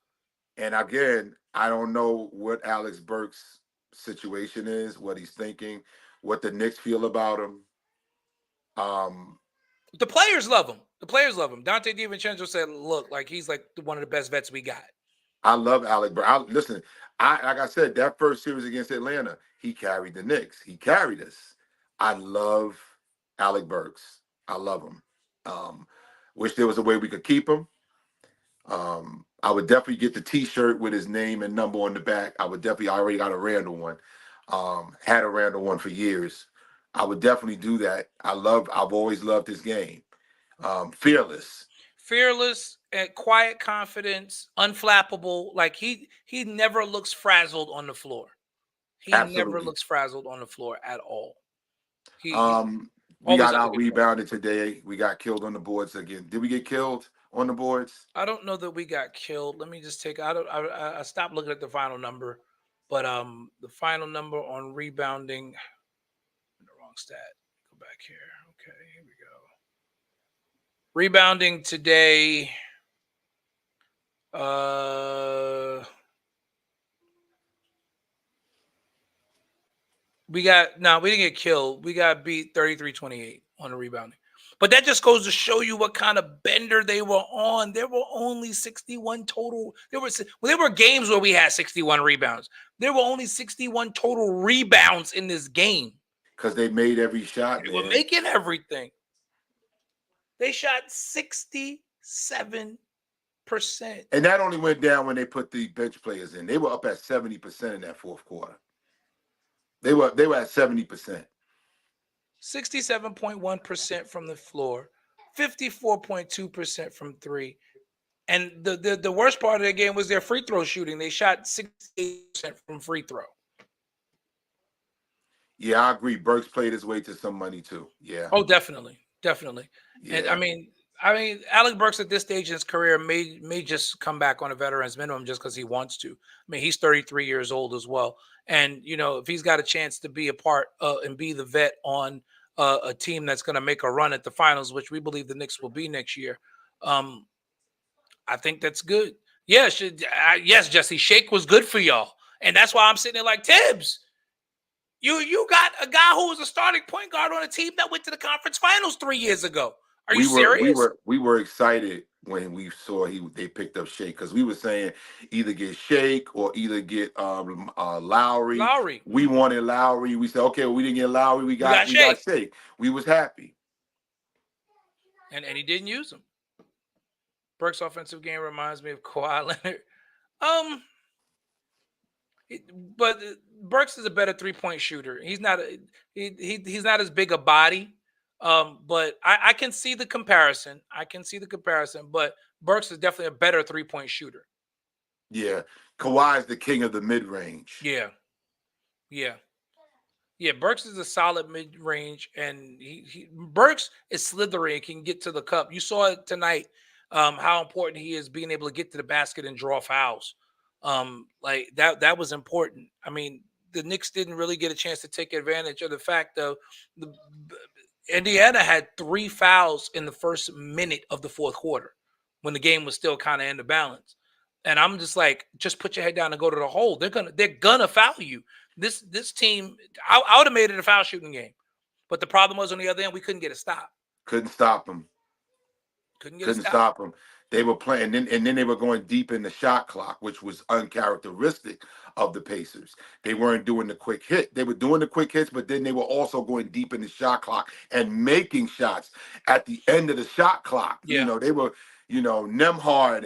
And again, I don't know what Alex Burks' situation is, what he's thinking, what the Knicks feel about him. The players love him. The players love him. Dante DiVincenzo said, look, like he's like one of the best vets we got. I love Alex Burks. Listen, like I said, that first series against Atlanta, he carried the Knicks. He carried us. I love Alec Burks. I love him. Wish there was a way we could keep him. I would definitely get the T-shirt with his name and number on the back. I already got a Randall one. Had a Randall one for years. I would definitely do that. I've always loved his game. Fearless And quiet confidence, unflappable. Like he never looks frazzled on the floor. He Absolutely. never looks frazzled on the floor at all. We got out rebounded today. We got killed on the boards again. Did we get killed on the boards? I don't know that we got killed. Let me just take. I stopped looking at the final number, but the final number on rebounding. The wrong stat. Go back here. Okay, here we go. Rebounding today. We didn't get killed. We got beat 33-28 on the rebounding. But that just goes to show you what kind of bender they were on. There were only 61 total. There were games where we had 61 rebounds. There were only 61 total rebounds in this game. Because they made every shot. They were making everything. They shot 67%. And that only went down when they put the bench players in. They were up at 70% in that fourth quarter. They were at 70%. 67.1% from the floor, 54.2% from three. And the worst part of the game was their free throw shooting. They shot 68% from free throw. Yeah, I agree. Burks played his way to some money too. Yeah. Oh, definitely. Definitely. Yeah. And I mean, Alec Burks at this stage in his career may just come back on a veteran's minimum just because he wants to. I mean, he's 33 years old as well. And, you know, if he's got a chance to be a part and be the vet on a team that's going to make a run at the finals, which we believe the Knicks will be next year, I think that's good. Yes, Jesse, Shake was good for y'all. And that's why I'm sitting there like, Tibbs, you got a guy who was a starting point guard on a team that went to the conference finals 3 years ago. Are you serious? We were excited when we saw they picked up Shake because we were saying either get Shake or either get Lowry. We wanted Lowry. We said, okay, well, we didn't get Lowry. We got Shake. We was happy. And he didn't use him. Burks' offensive game reminds me of Kawhi Leonard. But Burks is a better 3-point shooter. He's not he's not as big a body. But I can see the comparison. But Burks is definitely a better 3-point shooter. Yeah. Kawhi is the king of the mid-range. Yeah. Burks is a solid mid-range, and Burks is slithery and can get to the cup. You saw it tonight, how important he is being able to get to the basket and draw fouls. Like that was important. I mean, the Knicks didn't really get a chance to take advantage of the fact of Indiana had 3 fouls in the first minute of the fourth quarter when the game was still kind of in the balance. And I'm just like, just put your head down and go to the hole. They're gonna foul you. This team, I would have made it a foul shooting game. But the problem was on the other end, we couldn't get a stop. Couldn't stop them. Couldn't stop them. They were playing, and then they were going deep in the shot clock, which was uncharacteristic of the Pacers. They weren't doing the quick hit. They were doing the quick hits, but then they were also going deep in the shot clock and making shots at the end of the shot clock. Yeah. You know, they were Nemhard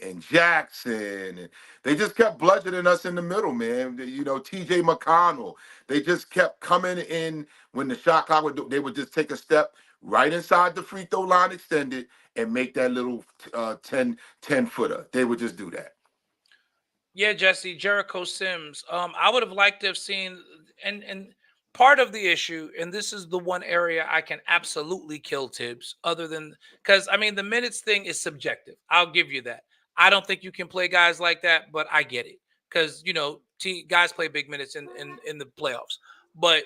and Jackson. And they just kept bludgeoning us in the middle, man. TJ McConnell. They just kept coming in when the shot clock they would just take a step right inside the free throw line extended and make that little 10 footer. They would just do that. Yeah, Jesse, Jericho Sims. I would have liked to have seen, and part of the issue, and this is the one area I can absolutely kill Tibbs, other than because I mean the minutes thing is subjective. I'll give you that. I don't think you can play guys like that, but I get it because guys play big minutes in the playoffs. But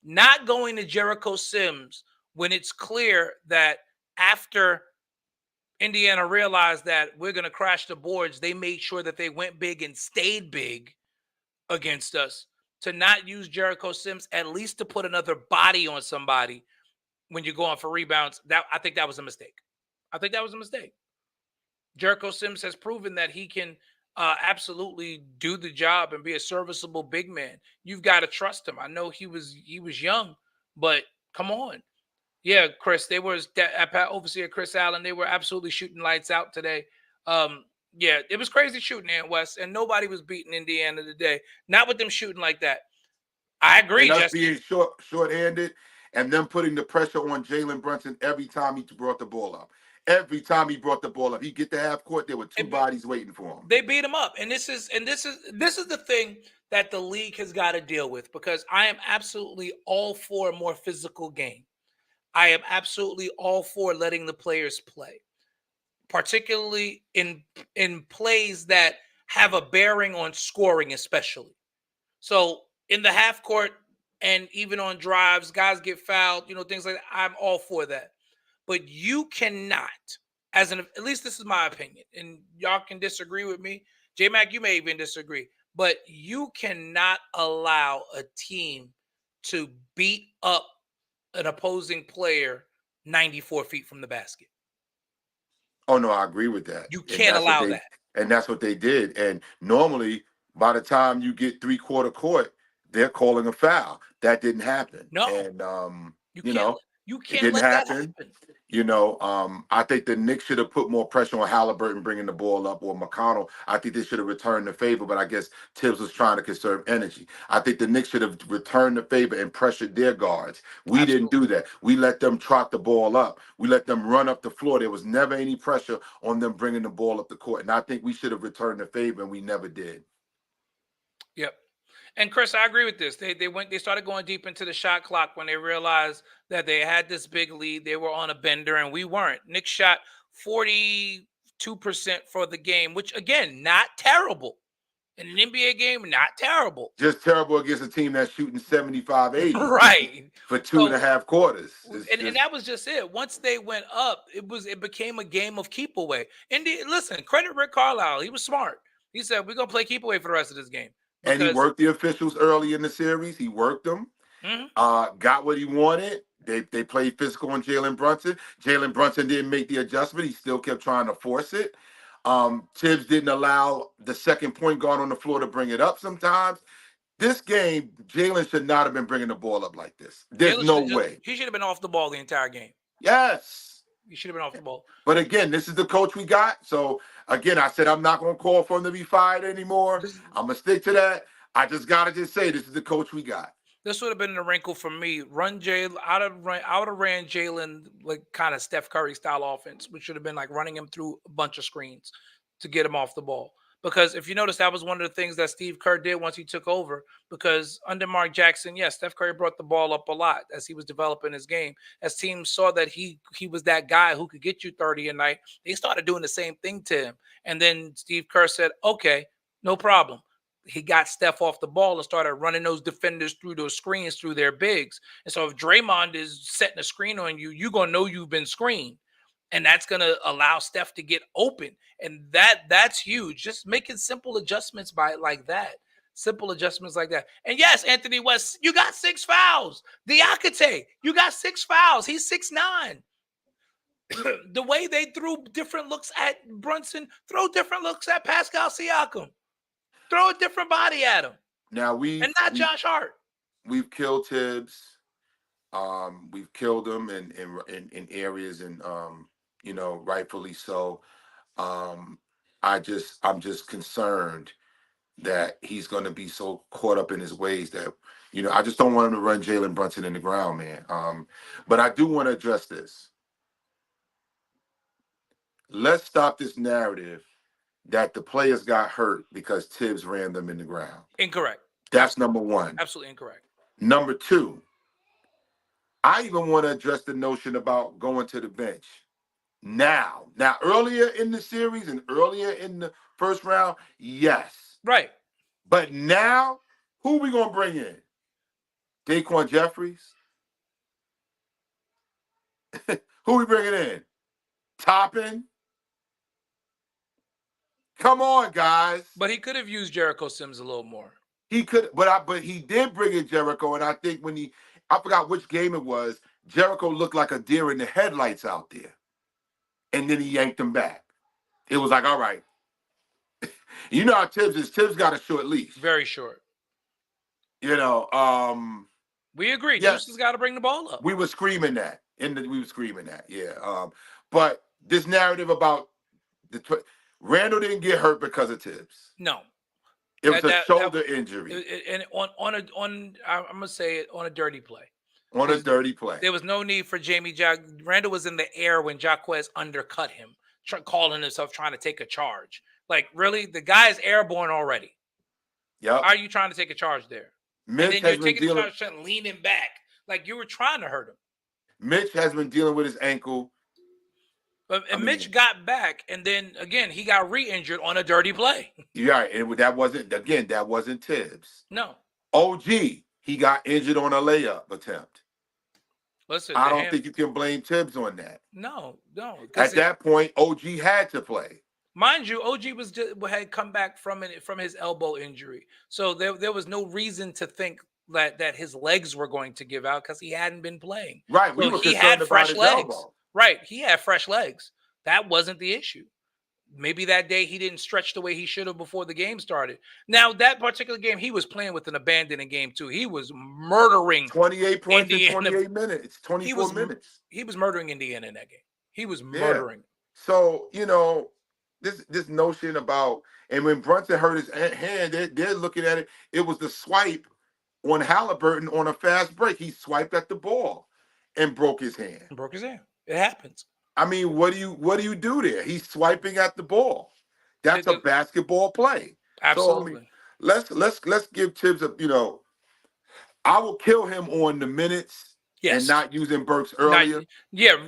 not going to Jericho Sims when it's clear that after Indiana realized that we're going to crash the boards, they made sure that they went big and stayed big against us. To not use Jericho Sims, at least to put another body on somebody when you're going for rebounds, I think that was a mistake. I think that was a mistake. Jericho Sims has proven that he can absolutely do the job and be a serviceable big man. You've got to trust him. I know he was young, but come on. Yeah, Chris, they were overseer Chris Allen. They were absolutely shooting lights out today. Yeah, it was crazy shooting in West, and nobody was beating Indiana today. Not with them shooting like that. I agree, And us Jesse. being short-handed and them putting the pressure on Jalen Brunson every time he brought the ball up. Every time he brought the ball up, he'd get to half court, there were two bodies waiting for him. They beat him up. And this is the thing that the league has got to deal with, because I am absolutely all for a more physical game. I am absolutely all for letting the players play, particularly in plays that have a bearing on scoring, especially. So in the half court and even on drives, guys get fouled, things like that. I'm all for that. But you cannot, at least this is my opinion, and y'all can disagree with me. J-Mac, you may even disagree, but you cannot allow a team to beat up an opposing player 94 feet from the basket. Oh, no, I agree with that. You can't allow that. And that's what they did. And normally, by the time you get three-quarter court, they're calling a foul. That didn't happen. No. And, you it can't didn't let happen. that happen. I think the Knicks should have put more pressure on Halliburton bringing the ball up, or McConnell. I think they should have returned the favor, but I guess Tibbs was trying to conserve energy. I think the Knicks should have returned the favor and pressured their guards. We didn't do that. We let them trot the ball up. We let them run up the floor. There was never any pressure on them bringing the ball up the court. And I think we should have returned the favor, and we never did. Yep. And Chris, I agree with this. They started going deep into the shot clock when they realized that they had this big lead. They were on a bender, and we weren't. Knicks shot 42% for the game, which again, not terrible. In an NBA game, not terrible. Just terrible against a team that's shooting 75, 80. Right. For 2.5 quarters. And that was just it. Once they went up, it became a game of keep away. Listen, credit Rick Carlisle. He was smart. He said, we're going to play keep away for the rest of this game. And he worked the officials early in the series. He worked them. Mm-hmm. Got what he wanted. They played physical on Jalen Brunson. Jalen Brunson didn't make the adjustment. He still kept trying to force it. Tibbs didn't allow the second point guard on the floor to bring it up sometimes. This game, Jalen should not have been bringing the ball up like this. There's no way. He should have been off the ball the entire game. Yes. He should have been off the ball. But again, this is the coach we got. So, again, I said I'm not going to call for him to be fired anymore. I'm going to stick to that. I just got to say this is the coach we got. This would have been the wrinkle for me. I would have ran Jalen like kind of Steph Curry style offense, which should have been like running him through a bunch of screens to get him off the ball. Because if you notice, that was one of the things that Steve Kerr did once he took over. Because under Mark Jackson, yes, Steph Curry brought the ball up a lot as he was developing his game. As teams saw that he was that guy who could get you 30 a night, they started doing the same thing to him. And then Steve Kerr said, okay, no problem. He got Steph off the ball and started running those defenders through those screens through their bigs. And so if Draymond is setting a screen on you, you're going to know you've been screened. And that's going to allow Steph to get open. And that's huge. Just making simple adjustments like that. Simple adjustments like that. And yes, Anthony West, you got 6 fouls. Diakite, you got 6 fouls. He's 6'9". The way they threw different looks at Brunson, throw different looks at Pascal Siakam. Throw a different body at him. Now not Josh Hart. We've killed Tibbs. We've killed him in areas, and rightfully so. I'm just concerned that he's going to be so caught up in his ways that, I just don't want him to run Jalen Brunson in the ground, man. But I do want to address this. Let's stop this narrative that the players got hurt because Tibbs ran them in the ground. Incorrect. That's number one. Absolutely incorrect. Number two, I even want to address the notion about going to the bench. Now, earlier in the series and earlier in the first round, yes. Right. But now, who we going to bring in? Daquan Jeffries? Who we bringing in? Toppin? Come on, guys. But he could have used Jericho Sims a little more. He could, but he did bring in Jericho, and I think I forgot which game it was, Jericho looked like a deer in the headlights out there. And then he yanked him back. It was like, all right. You know how Tibbs is. Tibbs got a short leash. Very short. We agree. Yeah. Deuce has got to bring the ball up. We were screaming that. Yeah. But this narrative about Randall didn't get hurt because of Tibbs. No. It was a shoulder injury. And I'm gonna say it, on a dirty play. On a dirty play. There was no need for Randall was in the air when Jaquez undercut him, calling himself trying to take a charge. Like, really? The guy's airborne already. Yeah. How are you trying to take a charge there? Mitch and then you're taking a charge and leaning back. Like, you were trying to hurt him. Mitch has been dealing with his ankle. Mitch got back, and then, again, he got re-injured on a dirty play. Yeah, and that wasn't Tibbs. No. OG, he got injured on a layup attempt. Listen, I don't think you can blame Tibbs on that. No. At that point, OG had to play. Mind you, OG had come back from his elbow injury, so there was no reason to think that his legs were going to give out because he hadn't been playing. Right, so he had fresh legs. Elbow. Right, he had fresh legs. That wasn't the issue. Maybe that day he didn't stretch the way he should have before the game started. Now, that particular game, he was playing with an abandoning game too. He was murdering 28 points in 28 minutes, 24 minutes. He was murdering Indiana in that game. He was murdering. So, this notion about, and when Brunson hurt his hand, they're looking at it. It was the swipe on Halliburton on a fast break. He swiped at the ball and broke his hand. It happens. I mean, what do you do there? He's swiping at the ball. That's a basketball play. Absolutely. So, let's give Tibbs I will kill him on the minutes and not using Burks earlier.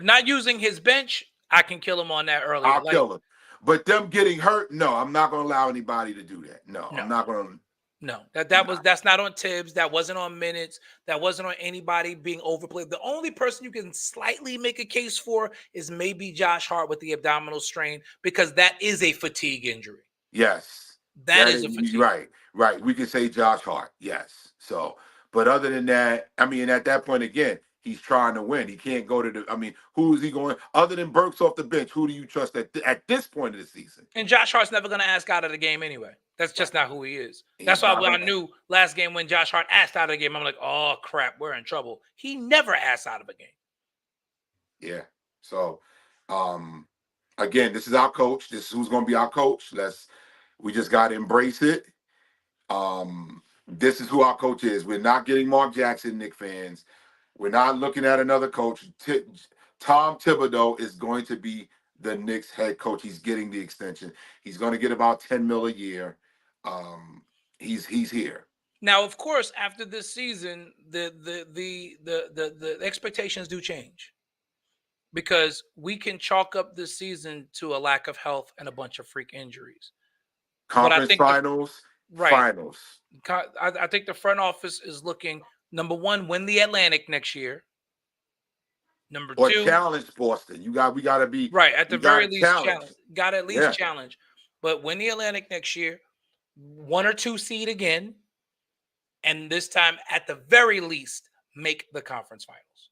Not using his bench. I can kill him on that earlier. I'll kill him. But them getting hurt, no, I'm not going to allow anybody to do that. No. I'm not going to. No, that's not on Tibbs. That wasn't on minutes. That wasn't on anybody being overplayed. The only person you can slightly make a case for is maybe Josh Hart with the abdominal strain, because that is a fatigue injury. Yes. That is a fatigue. Right. We can say Josh Hart. Yes. So, but other than that, I mean, at that point, again, he's trying to win. He can't go to who is he going? Other than Burks off the bench, who do you trust at this point of the season? And Josh Hart's never going to ask out of the game anyway. That's just not who he is. That's why I knew last game when Josh Hart asked out of the game, I'm like, oh, crap, we're in trouble. He never asked out of a game. Yeah. So, again, this is our coach. This is who's going to be our coach. We just got to embrace it. This is who our coach is. We're not getting Mark Jackson, Knicks fans. We're not looking at another coach. Tom Thibodeau is going to be the Knicks head coach. He's getting the extension. He's going to get about $10 million a year. He's here. Now, of course, after this season, the expectations do change, because we can chalk up this season to a lack of health and a bunch of freak injuries. Conference finals. Finals. I think the front office is looking, number one, win the Atlantic next year. Number two, challenge Boston. We got to be right at the very least. Got to at least challenge, but win the Atlantic next year, 1 or 2 seed again, and this time at the very least make the conference finals.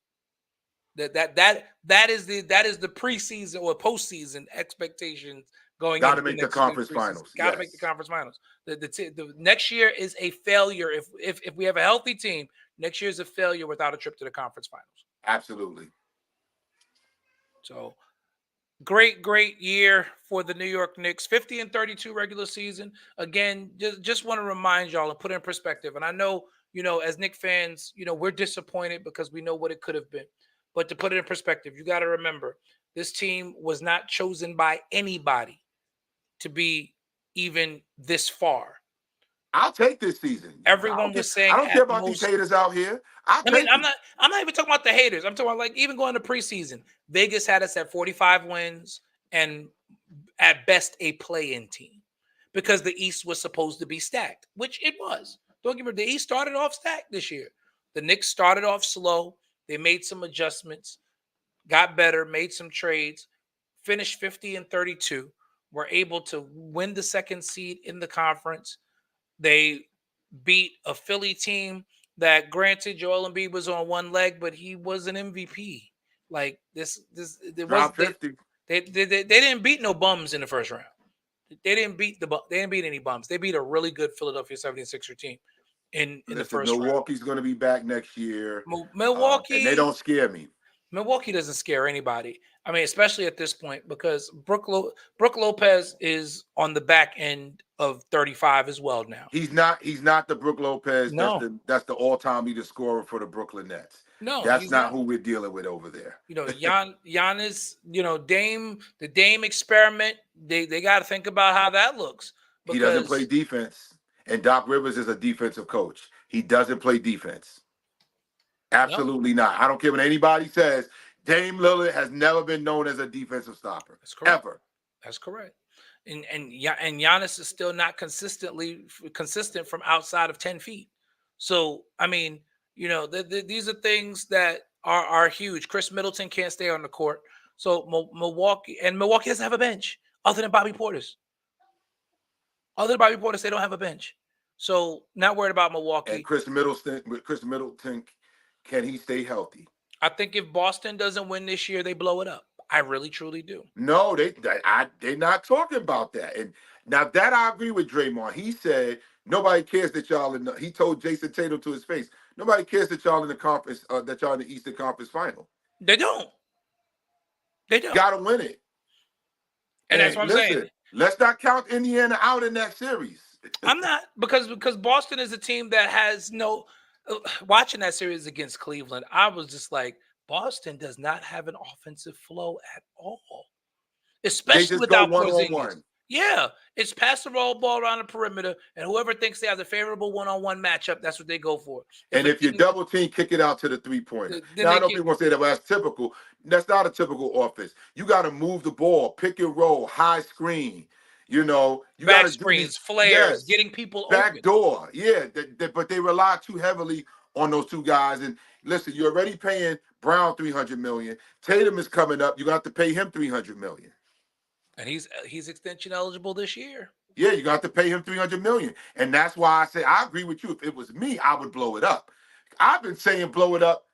That is the preseason or postseason expectations going. Got to make the conference finals. Got to make the conference finals. The next year is a failure if we have a healthy team. Next year is a failure without a trip to the conference finals. Absolutely. So great year for the New York Knicks. 50-32 regular season. Again, just want to remind y'all and put it in perspective. And I know, as Knicks fans, we're disappointed because we know what it could have been. But to put it in perspective, you got to remember this team was not chosen by anybody to be even this far. I'll take this season. Everyone was saying I don't care about these haters out here. I'll take I'm not even talking about the haters. I'm talking about like even going to preseason. Vegas had us at 45 wins and at best a play-in team because the East was supposed to be stacked, which it was. Don't get me wrong, the East started off stacked this year. The Knicks started off slow. They made some adjustments, got better, made some trades, finished 50-32, were able to win the second seed in the conference. They beat a Philly team that, granted, Joel Embiid was on one leg, but he was an MVP. Like Round 50. They didn't beat no bums in the first round. They didn't beat any bums. They beat a really good Philadelphia 76er team in the first round. Milwaukee's going to be back next year. Milwaukee, and they don't scare me. Milwaukee doesn't scare anybody. I mean, especially at this point, because Brook Lopez is on the back end of 35 as well now. He's not the Brook Lopez. No. That's the all-time leader scorer for the Brooklyn Nets. No, that's not who we're dealing with over there. Giannis, the Dame experiment, they got to think about how that looks. He doesn't play defense. And Doc Rivers is a defensive coach. He doesn't play defense. Absolutely not. I don't care what anybody says. Dame Lillard has never been known as a defensive stopper. That's correct. Ever. That's correct. And Giannis is still not consistent from outside of 10 feet. So, I mean, these are things that are huge. Chris Middleton can't stay on the court. So Milwaukee doesn't have a bench other than Bobby Portis. Other than Bobby Portis, they don't have a bench. So not worried about Milwaukee. And Chris Middleton, can he stay healthy? I think if Boston doesn't win this year, they blow it up. I really, truly do. No, they're not talking about that. And now that I agree with Draymond. He said nobody cares that y'all he told Jason Tatum to his face, nobody cares that y'all in the conference, that y'all in the Eastern Conference Final. They don't. Gotta win it. And that's what I'm saying. Let's not count Indiana out in that series. I'm not, because Boston is a team that has no. Watching that series against Cleveland, I was just like, Boston does not have an offensive flow at all, especially without Porzingis. Yeah, it's pass the ball around the perimeter, and whoever thinks they have a favorable one-on-one matchup, that's what they go for. And if you double team, kick it out to the three-pointer. Now, I know people want to say that, but that's typical. That's not a typical offense. You got to move the ball, pick and roll, high screen. You back screens, flares, getting people back open. door. Yeah, but they rely too heavily on those two guys. And listen, you're already paying Brown $300 million. Tatum is coming up. You're gonna have to pay him $300 million. And he's extension eligible this year. Yeah, you're gonna have to pay him $300 million. And that's why I say I agree with you. If it was me, I would blow it up. I've been saying blow it up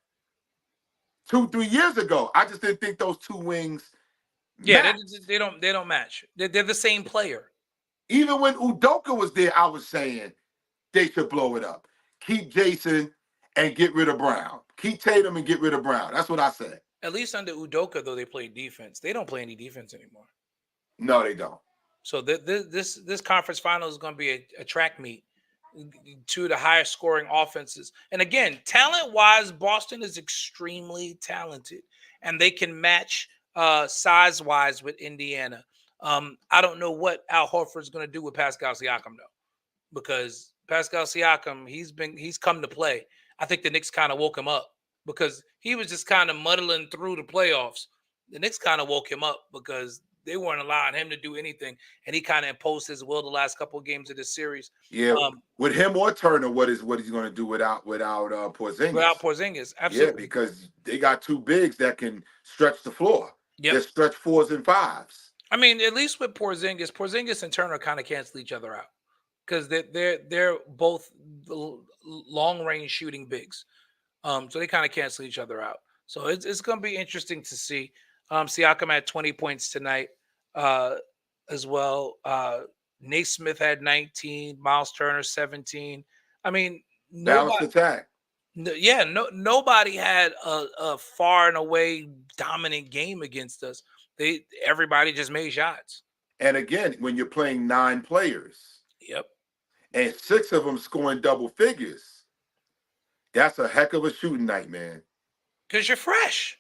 2-3 years ago. I just didn't think those two wings. Yeah, they don't match. They're the same player. Even when Udoka was there, I was saying they should blow it up. Keep Jason and get rid of Brown. Keep Tatum and get rid of Brown. That's what I said. At least under Udoka, though, they play defense. They don't play any defense anymore. No, they don't. So this conference final is going to be a track meet. Two of the highest scoring offenses. And again, talent-wise, Boston is extremely talented. And they can match size-wise with Indiana. I don't know what Al Horford's going to do with Pascal Siakam, though, because Pascal Siakam, he's come to play. I think the Knicks kind of woke him up because he was just kind of muddling through the playoffs. The Knicks kind of woke him up because they weren't allowing him to do anything, and he kind of imposed his will the last couple of games of this series. Yeah, with him or Turner, what he's going to do without Porzingis? Without Porzingis, absolutely. Yeah, because they got two bigs that can stretch the floor. Yep. They stretch 4s and 5s. I mean, at least with Porzingis and Turner kind of cancel each other out because they're both long range shooting bigs, so they kind of cancel each other out. So it's going to be interesting to see. Siakam had 20 points tonight as well. Naismith had 19. Miles Turner 17. I mean, balanced attack. Nobody had a far and away dominant game against us. Everybody just made shots. And again, when you're playing 9 players Yep. and 6 of them scoring double figures, that's a heck of a shooting night, man. Because you're fresh.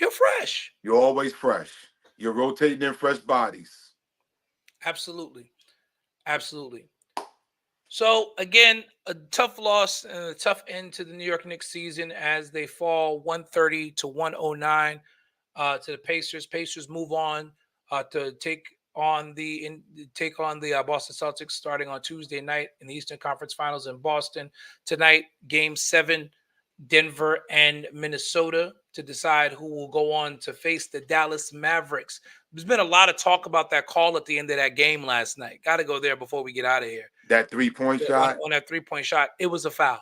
You're fresh. You're always fresh. You're rotating in fresh bodies. Absolutely. Absolutely. So, again, a tough loss and a tough end to the New York Knicks season as they fall 130 to 109 to the Pacers. Pacers move on to take on the Boston Celtics starting on Tuesday night in the Eastern Conference Finals in Boston. Tonight, Game 7, Denver and Minnesota to decide who will go on to face the Dallas Mavericks. There's been a lot of talk about that call at the end of that game last night. Got to go there before we get out of here. That 3-point shot? On that 3-point shot, it was a foul.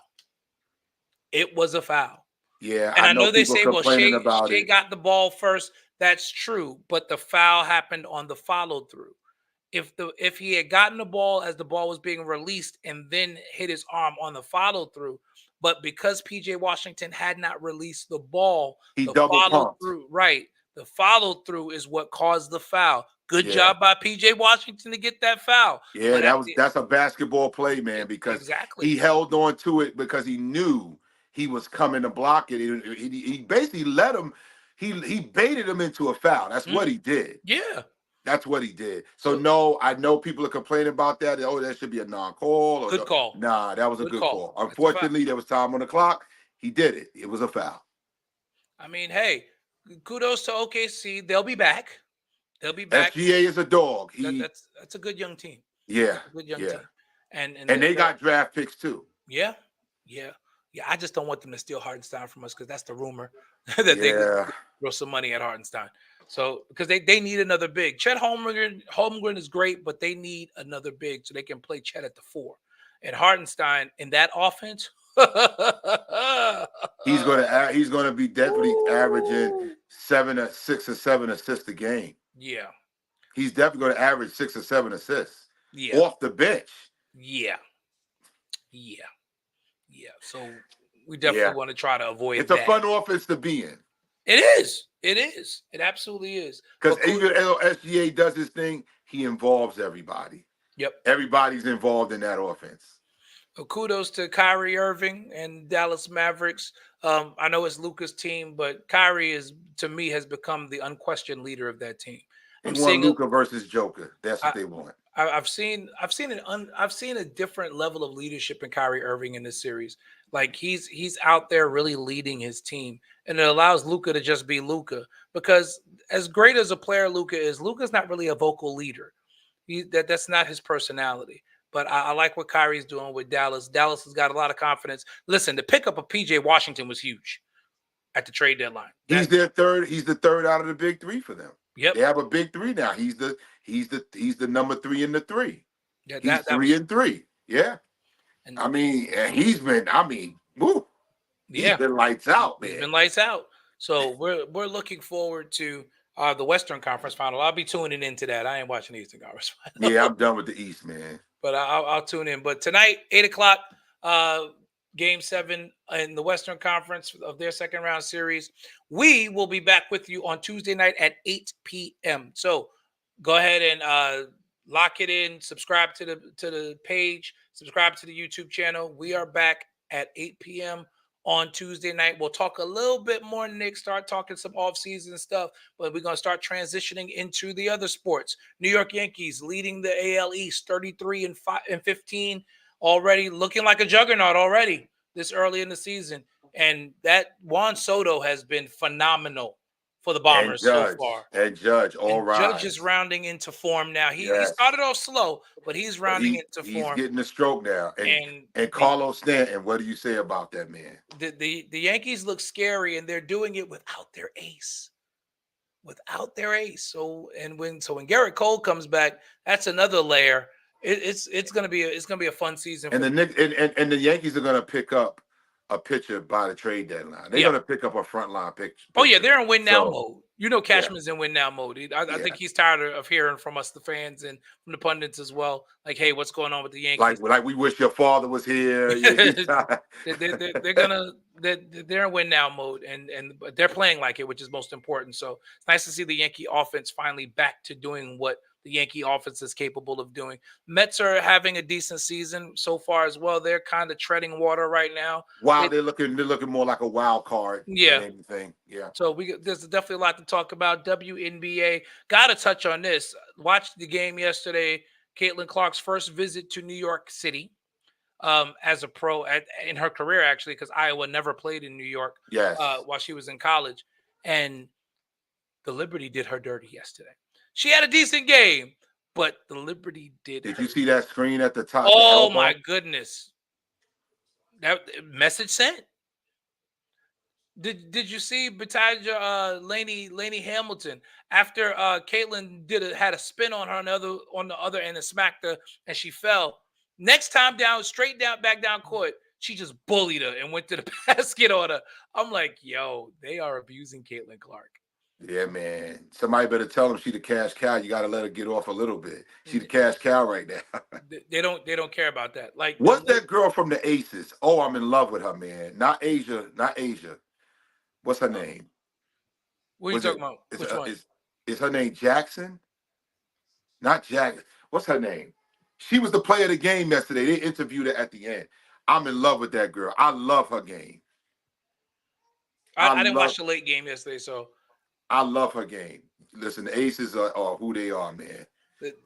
It was a foul. Yeah, and I know they people say, well, complaining Shea got the ball first. That's true, but the foul happened on the follow through. If he had gotten the ball as the ball was being released and then hit his arm on the follow through, but because PJ Washington had not released the ball, he the double follow pumped. through, right? The follow through is what caused the foul. Good job by PJ Washington to get that foul. Yeah, that's a basketball play, man, because he held on to it because he knew he was coming to block it. He basically let him. He baited him into a foul. That's what he did. Yeah. That's what he did. So no, I know people are complaining about that. Oh, that should be a non-call. Good call. Nah, that was a good call. Unfortunately, there was time on the clock. He did it. It was a foul. I mean, hey, kudos to OKC. They'll be back. They'll be back. SGA is a dog. That's a good young team. Yeah. A good young team. And they got draft picks too. Yeah. I just don't want them to steal Hartenstein from us because that's the rumor that they throw some money at Hartenstein. So because they need another big. Chet Holmgren is great, but they need another big so they can play Chet at the 4. And Hartenstein in that offense, he's gonna be definitely averaging 6 or 7 assists a game. Yeah. He's definitely going to average 6 or 7 assists. Yeah. Off the bench. Yeah. So we definitely want to try to avoid that. It's a fun offense to be in. It is. It absolutely is. Because even though SGA does his thing, he involves everybody. Yep. Everybody's involved in that offense. Well, kudos to Kyrie Irving and Dallas Mavericks. I know it's Luka's team, but Kyrie to me has become the unquestioned leader of that team. They want Luka versus Joker. That's what they want. I've seen a different level of leadership in Kyrie Irving in this series. Like he's out there really leading his team, and it allows Luka to just be Luka. Because as great as a player Luka is, Luka's not really a vocal leader. That's not his personality. But I like what Kyrie's doing with Dallas. Dallas has got a lot of confidence. Listen, the pickup of PJ Washington was huge at the trade deadline. He's their third. He's the third out of the big 3 for them. Yep. They have a big 3 now. He's the number 3 in the 3. Yeah, he's 3 and 3. Yeah. And he's been lights out, man. He's been lights out. So we're looking forward to the Western Conference Final. I'll be tuning into that. I ain't watching the Eastern Conference Final. Yeah, I'm done with the East, man. But I'll tune in. But tonight, 8:00, Game 7 in the Western Conference of their second round series. We will be back with you on Tuesday night at 8 p.m. So go ahead and lock it in. Subscribe to the page. Subscribe to the YouTube channel. We are back at 8 p.m. on Tuesday night. We'll talk a little bit more, Nick, start talking some off-season stuff, but we're going to start transitioning into the other sports. New York Yankees leading the AL East 33 and 15 already, looking like a juggernaut already this early in the season. And that Juan Soto has been phenomenal for the Bombers so far. And Judge, Judge is rounding into form now. He started off slow, but he's rounding into form. He's getting the stroke now. And Carlos Stanton, what do you say about that, man? The Yankees look scary, and they're doing it without their ace. So when Garrett Cole comes back, that's another layer. It's gonna be a fun season. And the Yankees are gonna pick up a pitcher by the trade deadline. They're Yeah. gonna pick up a frontline pitcher. Oh yeah, they're in win now So, mode. You know, Cashman's in win now mode. I Yeah. think he's tired of hearing from us, the fans, and from the pundits as well. Like, hey, what's going on with the Yankees? like we wish your father was here. They're in win now mode, and they're playing like it, which is most important. So it's nice to see the Yankee offense finally back to doing what the Yankee offense is capable of doing. Mets are having a decent season so far as well. They're kind of treading water right now. Wow, they're looking more like a wild card Yeah. than anything. Yeah. So there's definitely a lot to talk about. WNBA, got to touch on this. Watched the game yesterday. Caitlin Clark's first visit to New York City as a pro in her career, actually, because Iowa never played in New York Yes. while she was in college. And the Liberty did her dirty yesterday. She had a decent game, but the Liberty did. Did you see that screen at the top? Oh my goodness! That message sent. Did you see Bataja Laney Hamilton after Caitlin had a spin on her on the other end and smacked her and she fell. Next time back down court, she just bullied her and went to the basket on her. I'm like, yo, they are abusing Caitlin Clark. Yeah, man. Somebody better tell them she the cash cow. You got to let her get off a little bit. She the cash cow right now. They don't care about that. Like, what's that girl from the Aces? Oh, I'm in love with her, man. Not Asia. What's her name? What are you talking about? Which one? Is her name Jackson? Not Jackson. What's her name? She was the player of the game yesterday. They interviewed her at the end. I'm in love with that girl. I love her game. I didn't watch the late game yesterday, so I love her game. Listen, the Aces are who they are, man.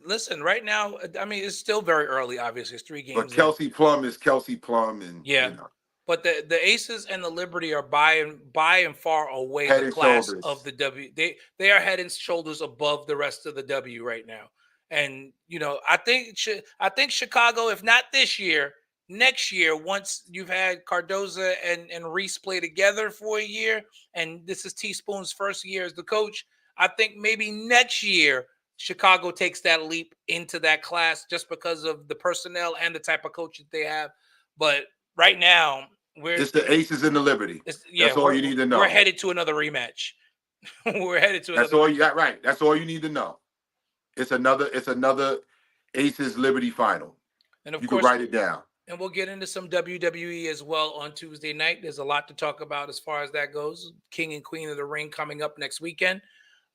Listen, right now, I mean, it's still very early. Obviously, it's 3 games. But Kelsey Plum is Kelsey Plum, and yeah. You know. But the Aces and the Liberty are by and far away Head the and class shoulders. of the W. They are head and shoulders above the rest of the W right now. And you know, I think Chicago, if not this year, next year, once you've had Cardoza and Reese play together for a year, and this is Teaspoon's first year as the coach, I think maybe next year Chicago takes that leap into that class just because of the personnel and the type of coach that they have. But right now, It's the Aces and the Liberty. That's all you need to know. We're headed to another rematch. We're headed to. That's all you got right. That's all you need to know. It's another Aces Liberty final. And of you course, can write it down. And we'll get into some WWE as well on Tuesday night. There's a lot to talk about as far as that goes. King and Queen of the Ring coming up next weekend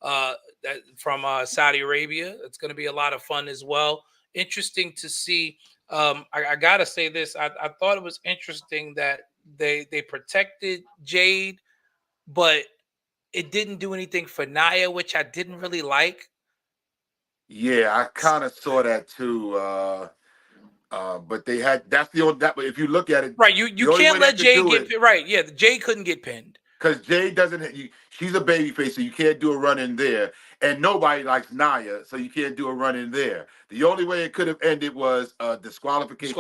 from Saudi Arabia. It's going to be a lot of fun as well. Interesting to see. I gotta say this. I thought it was interesting that they protected Jade, but it didn't do anything for Nia, which I didn't really like. Yeah, I kind of saw that too. But they had that's the only that. But if you look at it, right, you can't let Jade get pinned. Right. Yeah, Jade couldn't get pinned because Jade doesn't. She's a babyface, so you can't do a run in there. And nobody likes Nia, so you can't do a run in there. The only way it could have ended was a disqualification.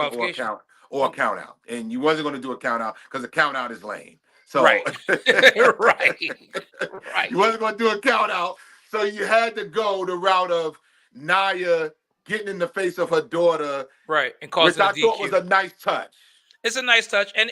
Or a count out. And you wasn't going to do a count out because a count out is lame. So right. right. You wasn't going to do a count out. So you had to go the route of Nia getting in the face of her daughter. Right. And which I thought was a nice touch. It's a nice touch. And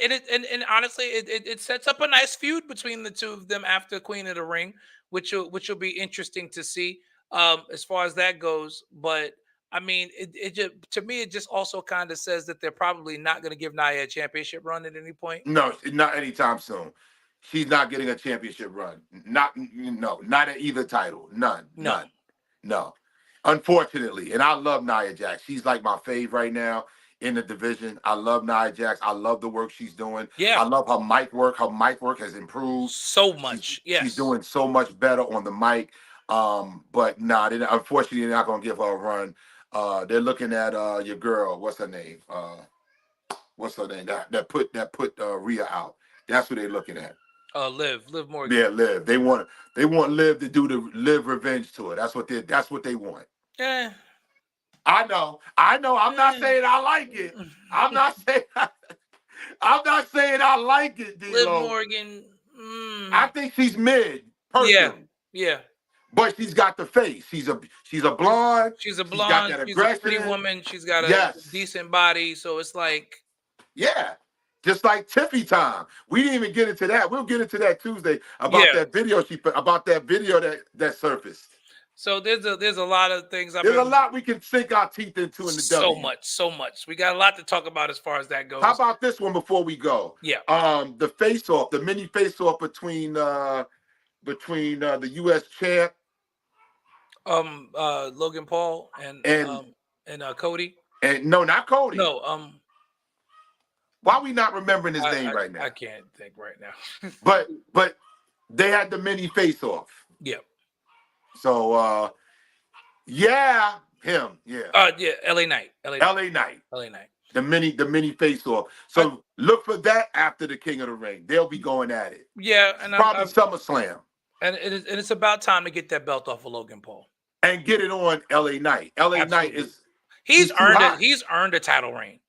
honestly, it sets up a nice feud between the two of them after Queen of the Ring, which will be interesting to see as far as that goes. But I mean, it just, to me, it just also kind of says that they're probably not going to give Nia a championship run at any point. No, not anytime soon. She's not getting a championship run. Not at either title. None. Unfortunately. And I love Nia Jax. She's like my fave right now in the division. I love Nia Jax. I love the work she's doing. Yeah. I love her mic work. Her mic work has improved so much. She's doing so much better on the mic. But unfortunately, they're not going to give her a run. They're looking at your girl. What's her name? That put Rhea out. That's what they're looking at. Liv Morgan. Yeah, Liv. They want Liv to do the Liv revenge to her. That's what they want. Yeah. I know. I'm not saying I like it. I'm not saying I like it, D-Lo. Liv Morgan. I think she's mid. Personally. Yeah. But she's got the face. She's a blonde. She's a blonde. She's a pretty woman. She's got a decent body. So it's like, yeah. Just like Tiffy time. We didn't even get into that. We'll get into that Tuesday about Yeah. that video that surfaced. So there's a lot of things. There's a lot we can sink our teeth into in the so W. so much. We got a lot to talk about as far as that goes. How about this one before we go? Yeah. The face-off, the mini face-off between the U.S. champ Logan Paul and Cody. and no, not Cody. No, Why are we not remembering his name right now? I can't think right now. but they had the mini face-off. Yeah. So yeah, him, yeah. Yeah, LA Knight. LA Knight. The mini face-off. So look for that after the King of the Ring. They'll be going at it. Yeah, and Probably SummerSlam. And it's about time to get that belt off of Logan Paul. And get it on LA Knight. LA Knight is he's earned hot. it. He's earned a title reign.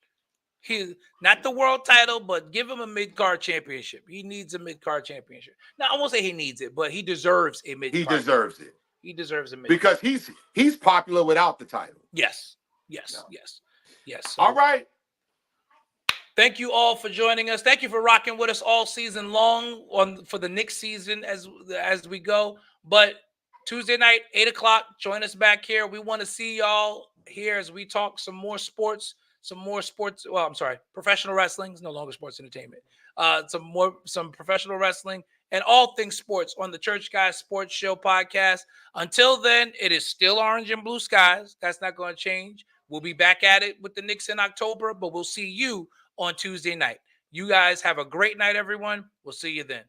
He not the world title, but give him a mid-card championship. He needs a mid-card championship. Now, I won't say he needs it, but he deserves a mid-card. He deserves it. He deserves a mid-card. Because he's popular without the title. Yes. No. Yes. All right. Thank you all for joining us. Thank you for rocking with us all season long for the Knicks season as we go. But Tuesday night, 8:00, join us back here. We want to see y'all here as we talk some more sports. Well, I'm sorry, professional wrestling is no longer sports entertainment. Some professional wrestling and all things sports on the Church Guys Sports Show podcast. Until then, it is still orange and blue skies. That's not going to change. We'll be back at it with the Knicks in October, but we'll see you on Tuesday night. You guys have a great night, everyone. We'll see you then.